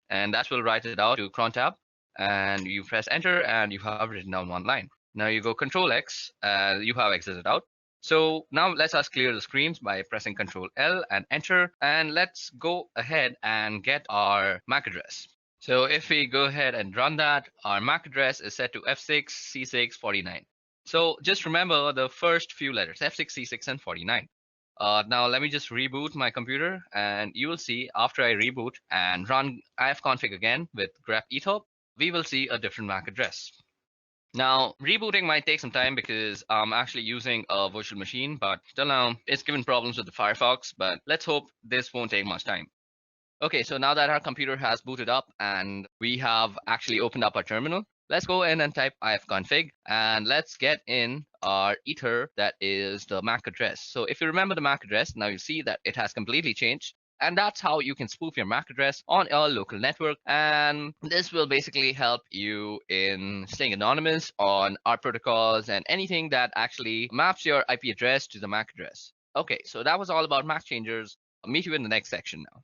and that will write it out to cron tab. And you press enter and you have written down one line. Now you go Control X, you have exited out. So now let's us clear the screens by pressing Control L and enter. And let's go ahead and get our MAC address. So if we go ahead and run that, our MAC address is set to F6C649. So just remember the first few letters, F6, C6, and 49. Now let me just reboot my computer, and you will see after I reboot and run ifconfig again with grep ethop, we will see a different MAC address. Now, rebooting might take some time because I'm actually using a virtual machine, but till now it's given problems with the Firefox, but let's hope this won't take much time. Okay, so now that our computer has booted up and we have actually opened up our terminal, let's go in and type ifconfig and let's get in our ether, that is the MAC address. So if you remember the MAC address, now you see that it has completely changed. And that's how you can spoof your MAC address on your local network. And this will basically help you in staying anonymous on our protocols and anything that actually maps your IP address to the MAC address. Okay, so that was all about Macchangers. I'll meet you in the next section now.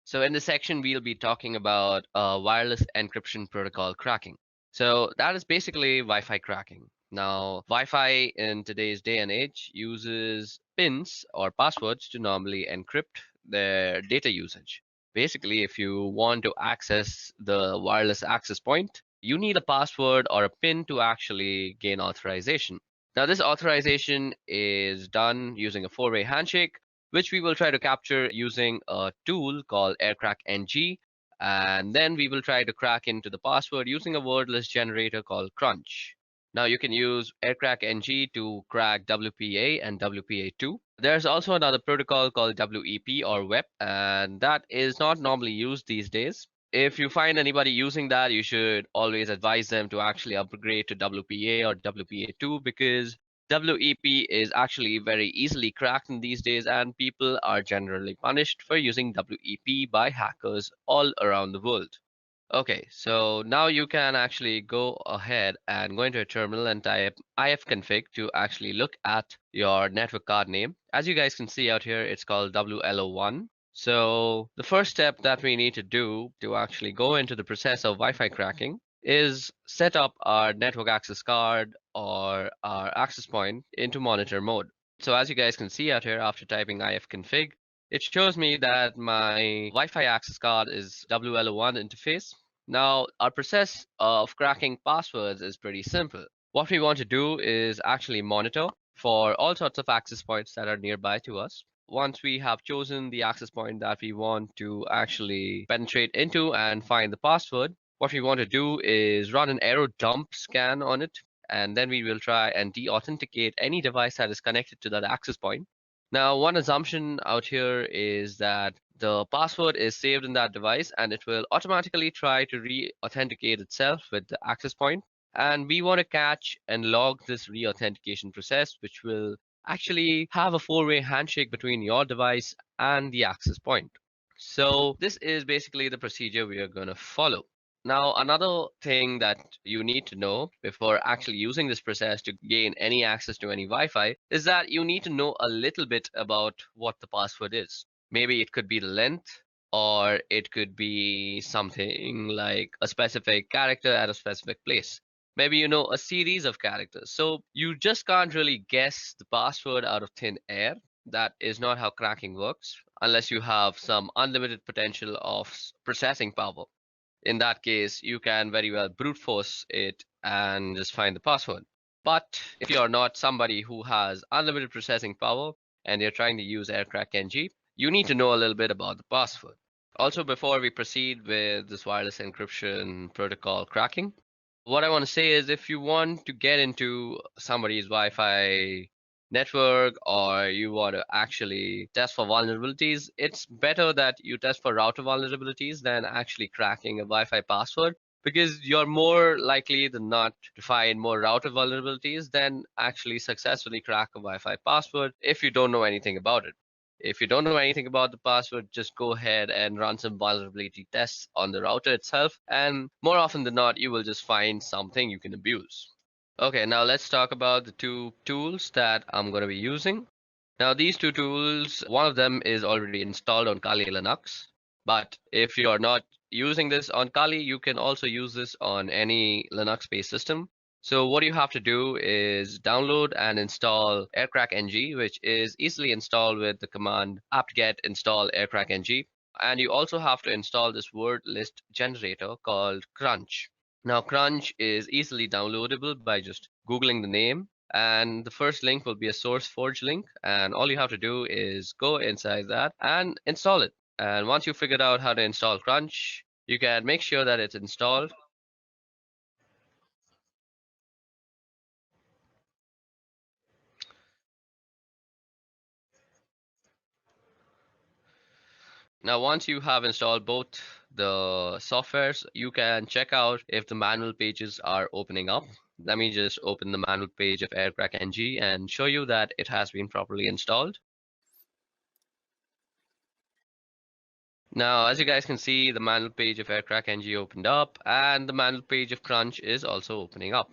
So in this section, we'll be talking about wireless encryption protocol cracking. So that is basically Wi-Fi cracking. Now, Wi-Fi in today's day and age uses pins or passwords to normally encrypt their data usage. Basically, if you want to access the wireless access point, you need a password or a pin to actually gain authorization. Now, this authorization is done using a four-way handshake, which we will try to capture using a tool called aircrack-ng. And then we will try to crack into the password using a wordless generator called crunch. Now you can use aircrack-ng to crack WPA and WPA2. There's also another protocol called WEP or WEP, and that is not normally used these days. If you find anybody using that, you should always advise them to actually upgrade to WPA or WPA2, because WEP is actually very easily cracked in these days, and people are generally punished for using WEP by hackers all around the world. Okay, so now you can actually go ahead and go into a terminal and type ifconfig to actually look at your network card name. As you guys can see out here, it's called WLO1. So the first step that we need to do to actually go into the process of Wi-Fi cracking is set up our network access card or our access point into monitor mode. So as you guys can see out here, after typing ifconfig, it shows me that my Wi-Fi access card is WLO1 interface. Now, our process of cracking passwords is pretty simple. What we want to do is actually monitor for all sorts of access points that are nearby to us. Once we have chosen the access point that we want to actually penetrate into and find the password, what we want to do is run an arrow dump scan on it, and then we will try and de-authenticate any device that is connected to that access point. Now, one assumption out here is that the password is saved in that device and it will automatically try to re-authenticate itself with the access point. And we want to catch and log this re-authentication process, which will actually have a four-way handshake between your device and the access point. So this is basically the procedure we are going to follow. Now, another thing that you need to know before actually using this process to gain any access to any Wi-Fi is that you need to know a little bit about what the password is. Maybe it could be the length, or it could be something like a specific character at a specific place. Maybe you know a series of characters. So you just can't really guess the password out of thin air. That is not how cracking works, unless you have some unlimited potential of processing power. In that case, you can very well brute force it and just find the password. But if you're not somebody who has unlimited processing power and you're trying to use 𝐴𝐵𝐸, you need to know a little bit about the password. Also, before we proceed with this wireless encryption protocol cracking, what I want to say is if you want to get into somebody's Wi-Fi network or you want to actually test for vulnerabilities, it's better that you test for router vulnerabilities than actually cracking a Wi-Fi password, because you're more likely than not to find more router vulnerabilities than actually successfully crack a Wi-Fi password if you don't know anything about it. If you don't know anything about the password, just go ahead and run some vulnerability tests on the router itself, and more often than not, you will just find something you can abuse. Okay, now let's talk about the two tools that I'm going to be using. Now, these two tools, one of them is already installed on Kali Linux, but if you're not using this on Kali, you can also use this on any Linux-based system. So what you have to do is download and install 𝐴𝐵𝐸, which is easily installed with the command apt-get install 𝐴𝐵𝐸. And you also have to install this word list generator called 𝐶runch. Now, 𝐶runch is easily downloadable by just Googling the name, and the first link will be a SourceForge link, and all you have to do is go inside that and install it. And once you figured out how to install 𝐶runch, you can make sure that it's installed. Now, once you have installed both the softwares, you can check out if the manual pages are opening up. Let me just open the manual page of 𝐴𝐵𝐸 and show you that it has been properly installed. Now, as you guys can see, the manual page of 𝐴𝐵𝐸 opened up, and the manual page of 𝐶runch is also opening up.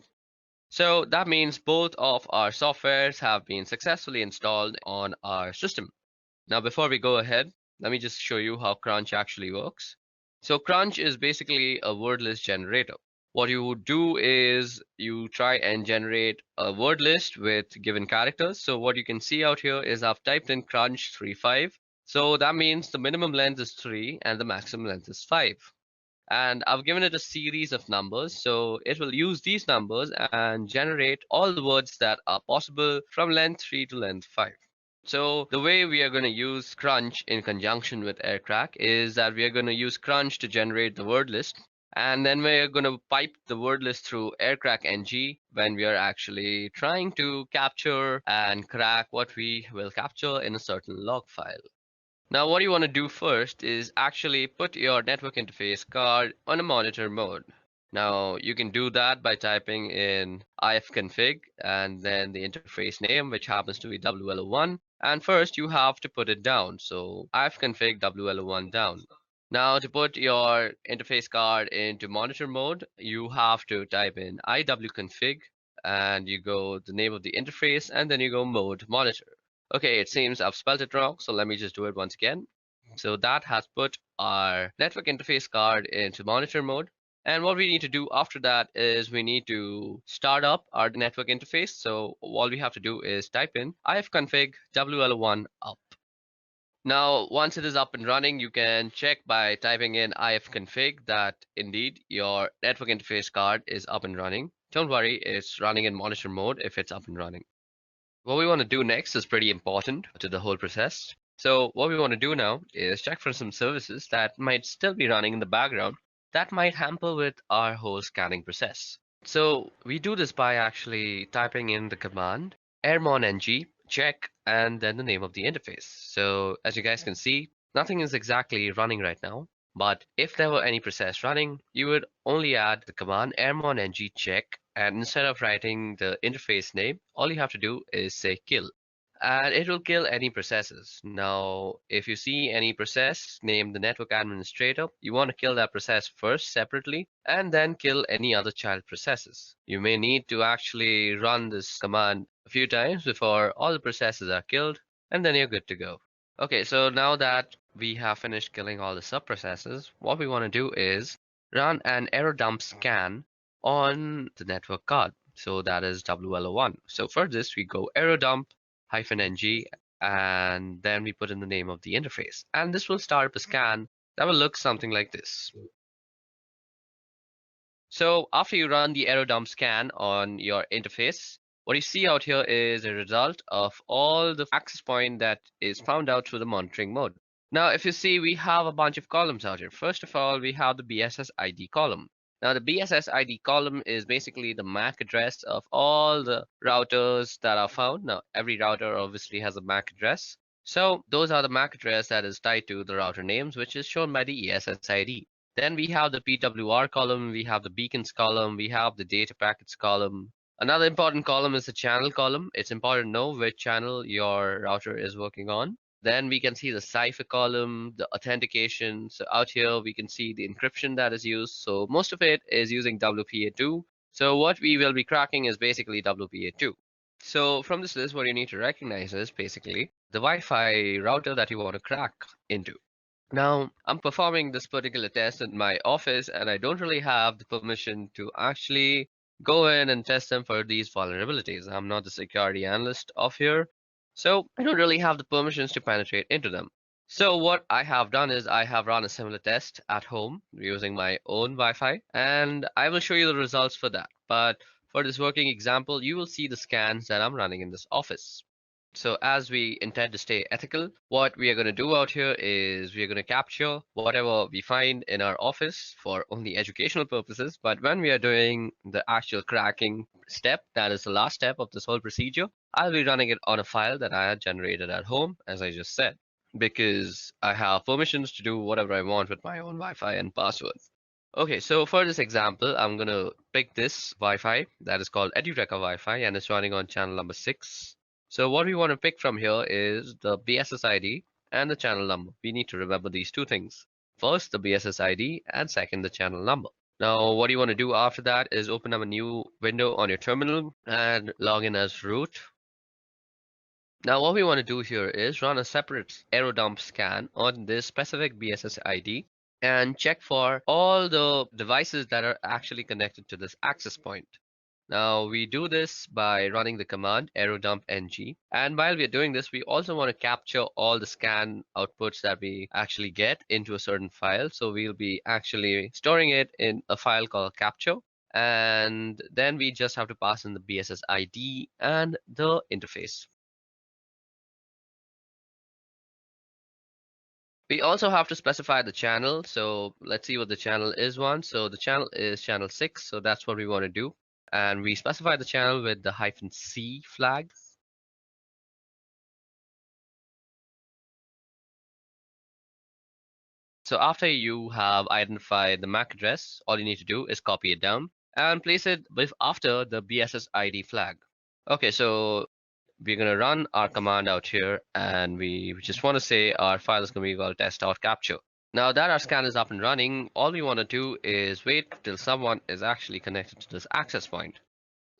So that means both of our softwares have been successfully installed on our system. Now, before we go ahead, let me just show you how 𝐶runch actually works. So 𝐶runch is basically a word list generator. What you would do is you try and generate a word list with given characters. So what you can see out here is I've typed in 𝐶runch 35. So that means the minimum length is 3 and the maximum length is 5. And I've given it a series of numbers, so it will use these numbers and generate all the words that are possible from length 3 to length 5. So the way we are going to use 𝐶runch in conjunction with 𝐴𝐵𝐸 is that we are going to use 𝐶runch to generate the word list, and then we're going to pipe the word list through 𝐴𝐵𝐸 when we are actually trying to capture and crack what we will capture in a certain log file. Now, what you want to do first is actually put your network interface card on a monitor mode. Now, you can do that by typing in ifconfig and then the interface name, which happens to be WLO1. And first, you have to put it down. So ifconfig WLO1 down. Now, to put your interface card into monitor mode, you have to type in iwconfig and you go the name of the interface and then you go mode monitor. Okay, it seems I've spelled it wrong, so let me just do it once again. So that has put our network interface card into monitor mode. And what we need to do after that is we need to start up our network interface. So all we have to do is type in ifconfig WL1 up. Now, once it is up and running, you can check by typing in ifconfig that indeed your network interface card is up and running. Don't worry, it's running in monitor mode if it's up and running. What we want to do next is pretty important to the whole process. So what we want to do now is check for some services that might still be running in the background that might hamper with our whole scanning process. So we do this by actually typing in the command ermon-ng check and then the name of the interface. So as you guys can see, nothing is exactly running right now. But if there were any process running, you would only add the command ermon-ng check, and instead of writing the interface name, all you have to do is say kill. and it will kill any processes. Now, if you see any process named the network administrator, you want to kill that process first separately and then kill any other child processes. You may need to actually run this command a few times before all the processes are killed, and then you're good to go. Okay, so now that we have finished killing all the subprocesses, what we want to do is run an error dump scan on the network card. So that is WLO1. So for this, we go error dump -ng, and then we put in the name of the interface. And this will start up a scan that will look something like this. So after you run the error dump scan on your interface, what you see out here is a result of all the access point that is found out through the monitoring mode. Now, if you see, we have a bunch of columns out here. First of all, we have the BSS ID column. Now, the BSS ID column is basically the MAC address of all the routers that are found. Now, every router obviously has a MAC address. So those are the MAC address that is tied to the router names, which is shown by the ESS ID. Then we have the PWR column, we have the beacons column, we have the data packets column. Another important column is the channel column. It's important to know which channel your router is working on. Then we can see the cipher column, the authentication. So out here we can see the encryption that is used. So most of it is using WPA2. So what we will be cracking is basically WPA2. So from this list, what you need to recognize is basically the Wi-Fi router that you want to crack into. Now, I'm performing this particular test in my office, and I don't really have the permission to actually go in and test them for these vulnerabilities. I'm not the security analyst of here, so I don't really have the permissions to penetrate into them. So what I have done is I have run a similar test at home using my own Wi-Fi, and I will show you the results for that. But for this working example, you will see the scans that I'm running in this office. So as we intend to stay ethical, what we are going to do out here is we are going to capture whatever we find in our office for only educational purposes. But when we are doing the actual cracking step, that is the last step of this whole procedure, I'll be running it on a file that I had generated at home, as I just said, because I have permissions to do whatever I want with my own Wi-Fi and passwords. Okay, so for this example, I'm going to pick this Wi-Fi that is called Edureka Wi-Fi, and it's running on channel number 6. So what we want to pick from here is the BSS ID and the channel number. We need to remember these two things. First, the BSS ID, and second, the channel number. Now, what you want to do after that is open up a new window on your terminal and log in as root. Now, what we want to do here is run a separate error dump scan on this specific BSS ID and check for all the devices that are actually connected to this access point. Now we do this by running the command error dump ng, and while we're doing this, we also want to capture all the scan outputs that we actually get into a certain file. So we'll be actually storing it in a file called capture, and then we just have to pass in the BSS ID and the interface. We also have to specify the channel. So let's see what the channel is one. So the channel is channel 6. So that's what we want to do. And we specify the channel with the -c flag. So after you have identified the MAC address, all you need to do is copy it down and place it after the BSS ID flag. Okay, so we're going to run our command out here, and we just want to say our file is going to be called test.capture. Now that our scan is up and running, all we want to do is wait till someone is actually connected to this access point.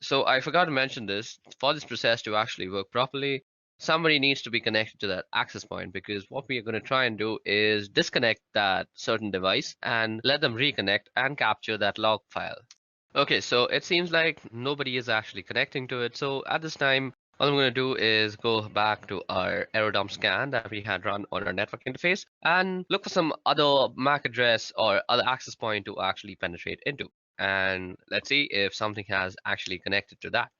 So I forgot to mention this, for this process to actually work properly, somebody needs to be connected to that access point, because what we are going to try and do is disconnect that certain device and let them reconnect and capture that log file. Okay, so it seems like nobody is actually connecting to it. So at this time, all I'm going to do is go back to our error dump scan that we had run on our network interface and look for some other MAC address or other access point to actually penetrate into. And let's see if something has actually connected to that.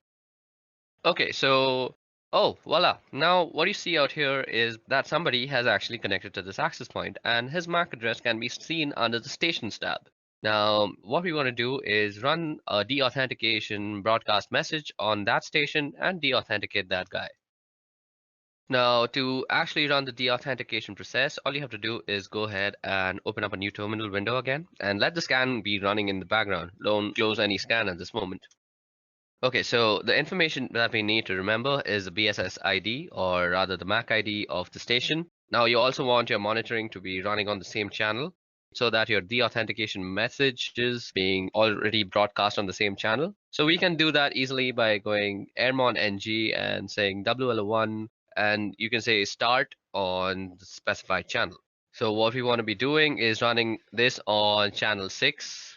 Okay, so, oh, voila. Now what you see out here is that somebody has actually connected to this access point, and his MAC address can be seen under the stations tab. Now, what we want to do is run a deauthentication broadcast message on that station and deauthenticate that guy. Now, to actually run the deauthentication process, all you have to do is go ahead and open up a new terminal window again and let the scan be running in the background. Don't close any scan at this moment. Okay, so the information that we need to remember is the BSS ID, or rather the MAC ID of the station. Now you also want your monitoring to be running on the same channel so that your deauthentication message is being already broadcast on the same channel. So we can do that easily by going airmon ng and saying WLO1, and you can say start on the specified channel. So what we want to be doing is running this on channel 6.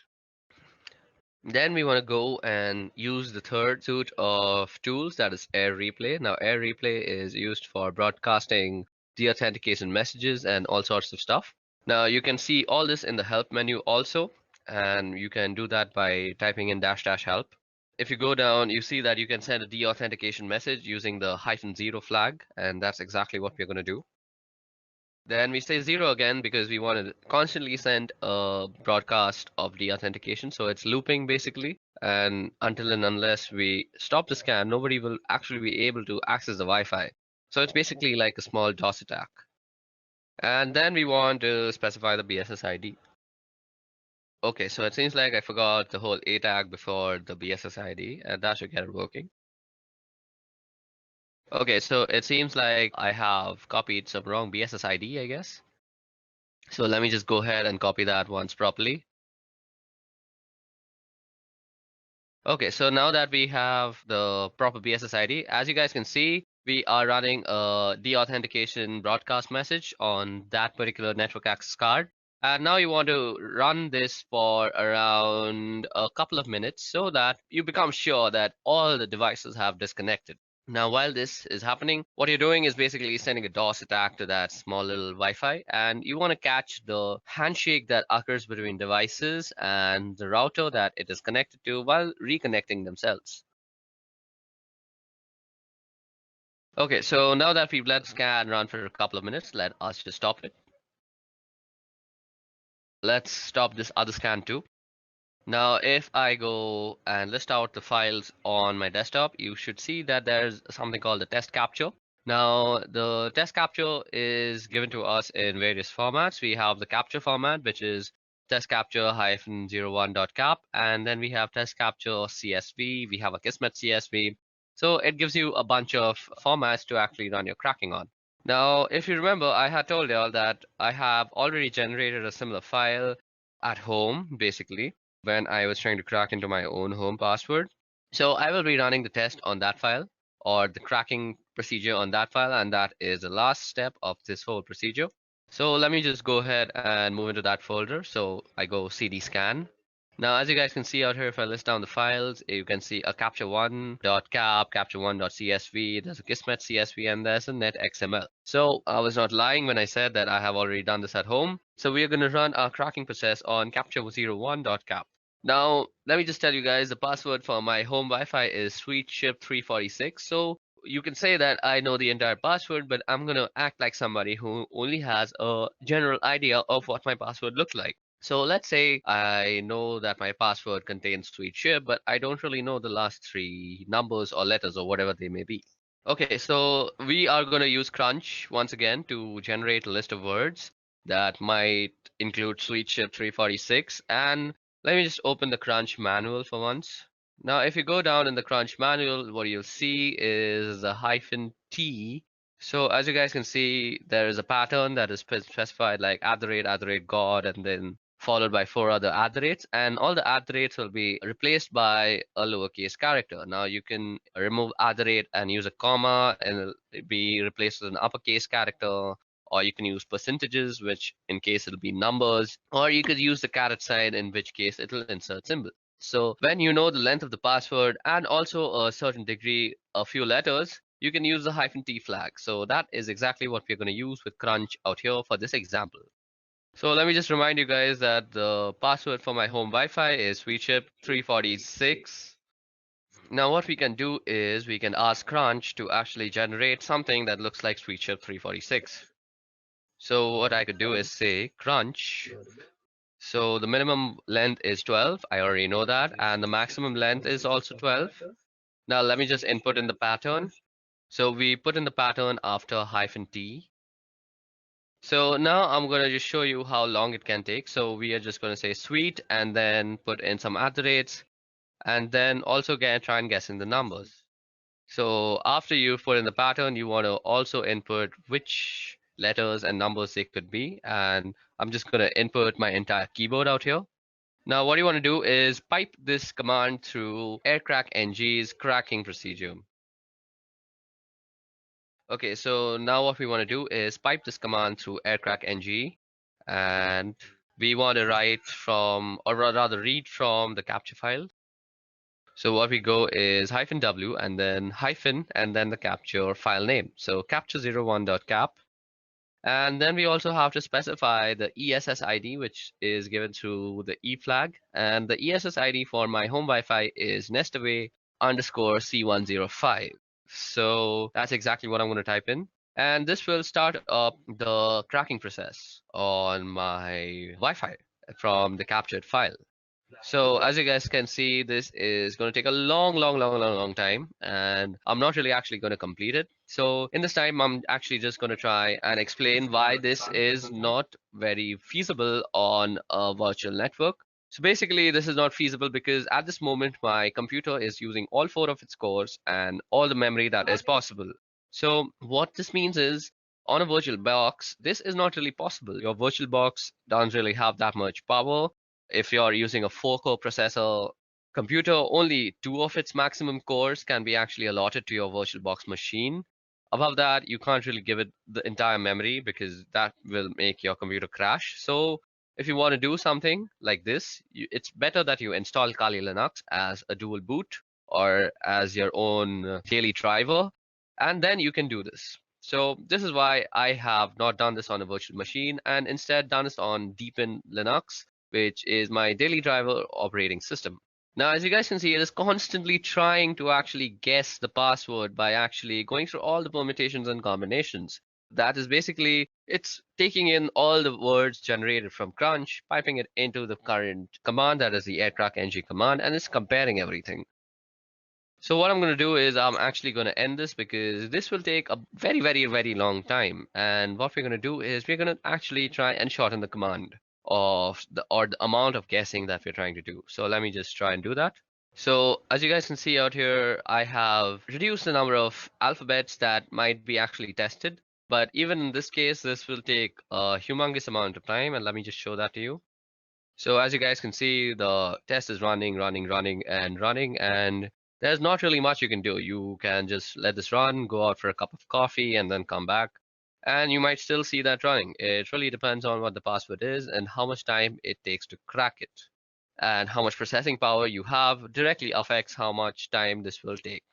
Then we want to go and use the third suite of tools, that is Air Replay. Now, Air Replay is used for broadcasting deauthentication messages and all sorts of stuff. Now, you can see all this in the help menu also, and you can do that by typing in -- help. If you go down, you see that you can send a deauthentication message using the -0 flag, and that's exactly what we're going to do. Then we say 0 again because we want to constantly send a broadcast of deauthentication. So it's looping basically. And until and unless we stop the scan, nobody will actually be able to access the Wi-Fi. So it's basically like a small DOS attack. And then we want to specify the BSS ID. Okay, so it seems like I forgot the whole A tag before the BSS ID, and that should get it working. Okay, so it seems like I have copied some wrong BSS ID, I guess. So let me just go ahead and copy that once properly. Okay, so now that we have the proper BSS ID, as you guys can see, we are running a deauthentication broadcast message on that particular network access card. And now you want to run this for around a couple of minutes so that you become sure that all the devices have disconnected. Now, while this is happening, what you're doing is basically sending a DOS attack to that small little Wi-Fi, and you want to catch the handshake that occurs between devices and the router that it is connected to while reconnecting themselves. Okay, so now that we've let the scan run for a couple of minutes, let us just stop it. Let's stop this other scan too. Now, if I go and list out the files on my desktop, you should see that there's something called the test capture. Now, the test capture is given to us in various formats. We have the capture format, which is test capture -01.cap, and then we have test capture CSV. We have a Kismet CSV. So it gives you a bunch of formats to actually run your cracking on. Now, if you remember, I had told y'all that I have already generated a similar file at home, basically, when I was trying to crack into my own home password. So I will be running the test on that file, or the cracking procedure on that file, and that is the last step of this whole procedure. So let me just go ahead and move into that folder. So I go cd scan. Now, as you guys can see out here, if I list down the files, you can see a capture1.cap, capture1.csv, there's a Kismet CSV, and there's a netxml. So I was not lying when I said that I have already done this at home. So we are going to run our cracking process on capture01.cap. Now, let me just tell you guys, the password for my home Wi-Fi is sweetship346. So you can say that I know the entire password, but I'm going to act like somebody who only has a general idea of what my password looks like. So let's say I know that my password contains sweet ship, but I don't really know the last 3 numbers or letters or whatever they may be. Okay, so we are going to use Crunch once again to generate a list of words that might include sweet ship 346. And let me just open the Crunch manual for once. Now, if you go down in the Crunch manual, what you'll see is the -T. So as you guys can see, there is a pattern that is specified like @God, and then followed by 4 other @, and all the @ will be replaced by a lowercase character. Now you can remove @ and use a comma, and it'll be replaced with an uppercase character, or you can use percentages, which in case it'll be numbers, or you could use the caret sign, in which case it'll insert symbol. So when you know the length of the password and also a certain degree, a few letters, you can use the -T flag. So that is exactly what we're going to use with Crunch out here for this example. So let me just remind you guys that the password for my home Wi-Fi is sweetship346. Now what we can do is we can ask Crunch to actually generate something that looks like sweetship346. So what I could do is say Crunch. So the minimum length is 12. I already know that. And the maximum length is also 12. Now let me just input in the pattern. So we put in the pattern after -T. So now I'm going to just show you how long it can take. So we are just going to say sweet and then put in some @. and then also try and guess in the numbers. So after you've put in the pattern, you want to also input which letters and numbers they could be. And I'm just going to input my entire keyboard out here. Now, what you want to do is pipe this command through 𝐴𝐵𝐸𝐾-𝐁𝐵's cracking procedure. Okay, so now what we want to do is pipe this command through 𝐴𝐵𝐸𝐾-𝐁𝐵, and we want to write from, or rather read from the capture file. So what we go is -w and then hyphen and then the capture file name. So capture01.cap. And then we also have to specify the ESS ID, which is given through the E flag. And the ESS ID for my home Wi-Fi is nestaway_C105. So that's exactly what I'm going to type in. And this will start up the cracking process on my Wi-Fi from the captured file. So as you guys can see, this is going to take a long time, and I'm not really actually going to complete it. So in this time, I'm actually just going to try and explain why this is not very feasible on a virtual network. So basically, this is not feasible because at this moment, my computer is using all 4 of its cores and all the memory that is possible. So what this means is, on a virtual box, this is not really possible. Your virtual box doesn't really have that much power. If you're using a 4-core processor computer, only 2 of its maximum cores can be actually allotted to your VirtualBox machine. Above that, you can't really give it the entire memory because that will make your computer crash. So if you want to do something like this, it's better that you install Kali Linux as a dual boot or as your own daily driver, and then you can do this. So this is why I have not done this on a virtual machine and instead done this on Deepin Linux, which is my daily driver operating system. Now, as you guys can see, it is constantly trying to actually guess the password by actually going through all the permutations and combinations. That is basically, it's taking in all the words generated from Crunch, piping it into the current command, that is the @ng command, and it's comparing everything. So what I'm going to do is I'm actually going to end this because this will take a very long time. And what we're going to do is we're going to actually try and shorten the command of the amount of guessing that we're trying to do. So let me just try and do that. So as you guys can see out here, I have reduced the number of alphabets that might be actually tested. But even in this case, this will take a humongous amount of time. And let me just show that to you. So as you guys can see, the test is running, and there's not really much you can do. You can just let this run, go out for a cup of coffee, and then come back. And you might still see that running. It really depends on what the password is and how much time it takes to crack it. And how much processing power you have directly affects how much time this will take.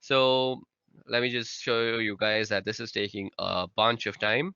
So let me just show you guys that this is taking a bunch of time.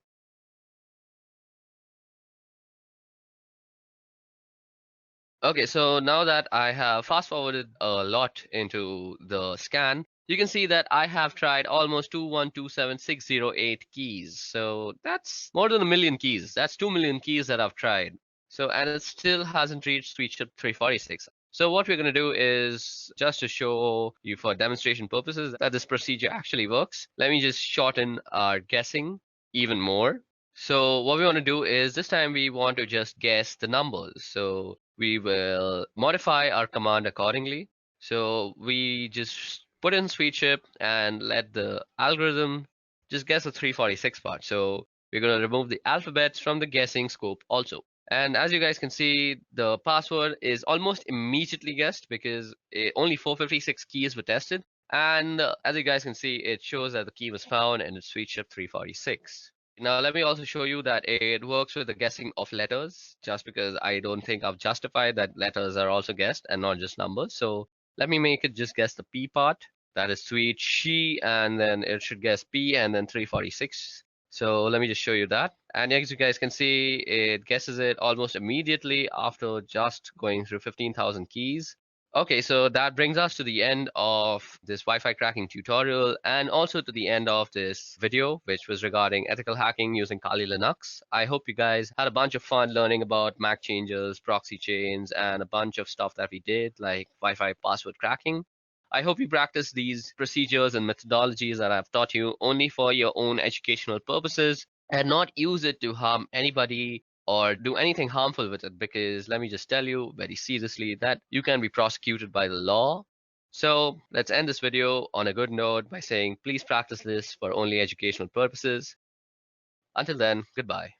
Okay, so now that I have fast forwarded a lot into the scan, you can see that I have tried almost 2127608 keys. So that's more than 1,000,000 keys. That's 2,000,000 keys that I've tried. So, and it still hasn't reached SweetChip 346. So what we're going to do is, just to show you for demonstration purposes that this procedure actually works, let me just shorten our guessing even more. So what we want to do is this time we want to just guess the numbers. So we will modify our command accordingly. So we just put in SweetChip and let the algorithm just guess the 346 part. So we're going to remove the alphabets from the guessing scope also. And as you guys can see, the password is almost immediately guessed because only 456 keys were tested. And as you guys can see, it shows that the key was found and it's SweetChip 346. Now, let me also show you that it works with the guessing of letters, just because I don't think I've justified that letters are also guessed and not just numbers. So let me make it just guess the P part. That is sweet she, and then it should guess P and then 346. So let me just show you that. And as you guys can see, it guesses it almost immediately after just going through 15,000 keys. Okay, so that brings us to the end of this Wi-Fi cracking tutorial and also to the end of this video, which was regarding ethical hacking using Kali Linux. I hope you guys had a bunch of fun learning about Macchanger's, proxy chains, and a bunch of stuff that we did, like Wi-Fi password cracking. I hope you practice these procedures and methodologies that I've taught you only for your own educational purposes and not use it to harm anybody or do anything harmful with it, because let me just tell you very seriously that you can be prosecuted by the law. So let's end this video on a good note by saying please practice this for only educational purposes. Until then, goodbye.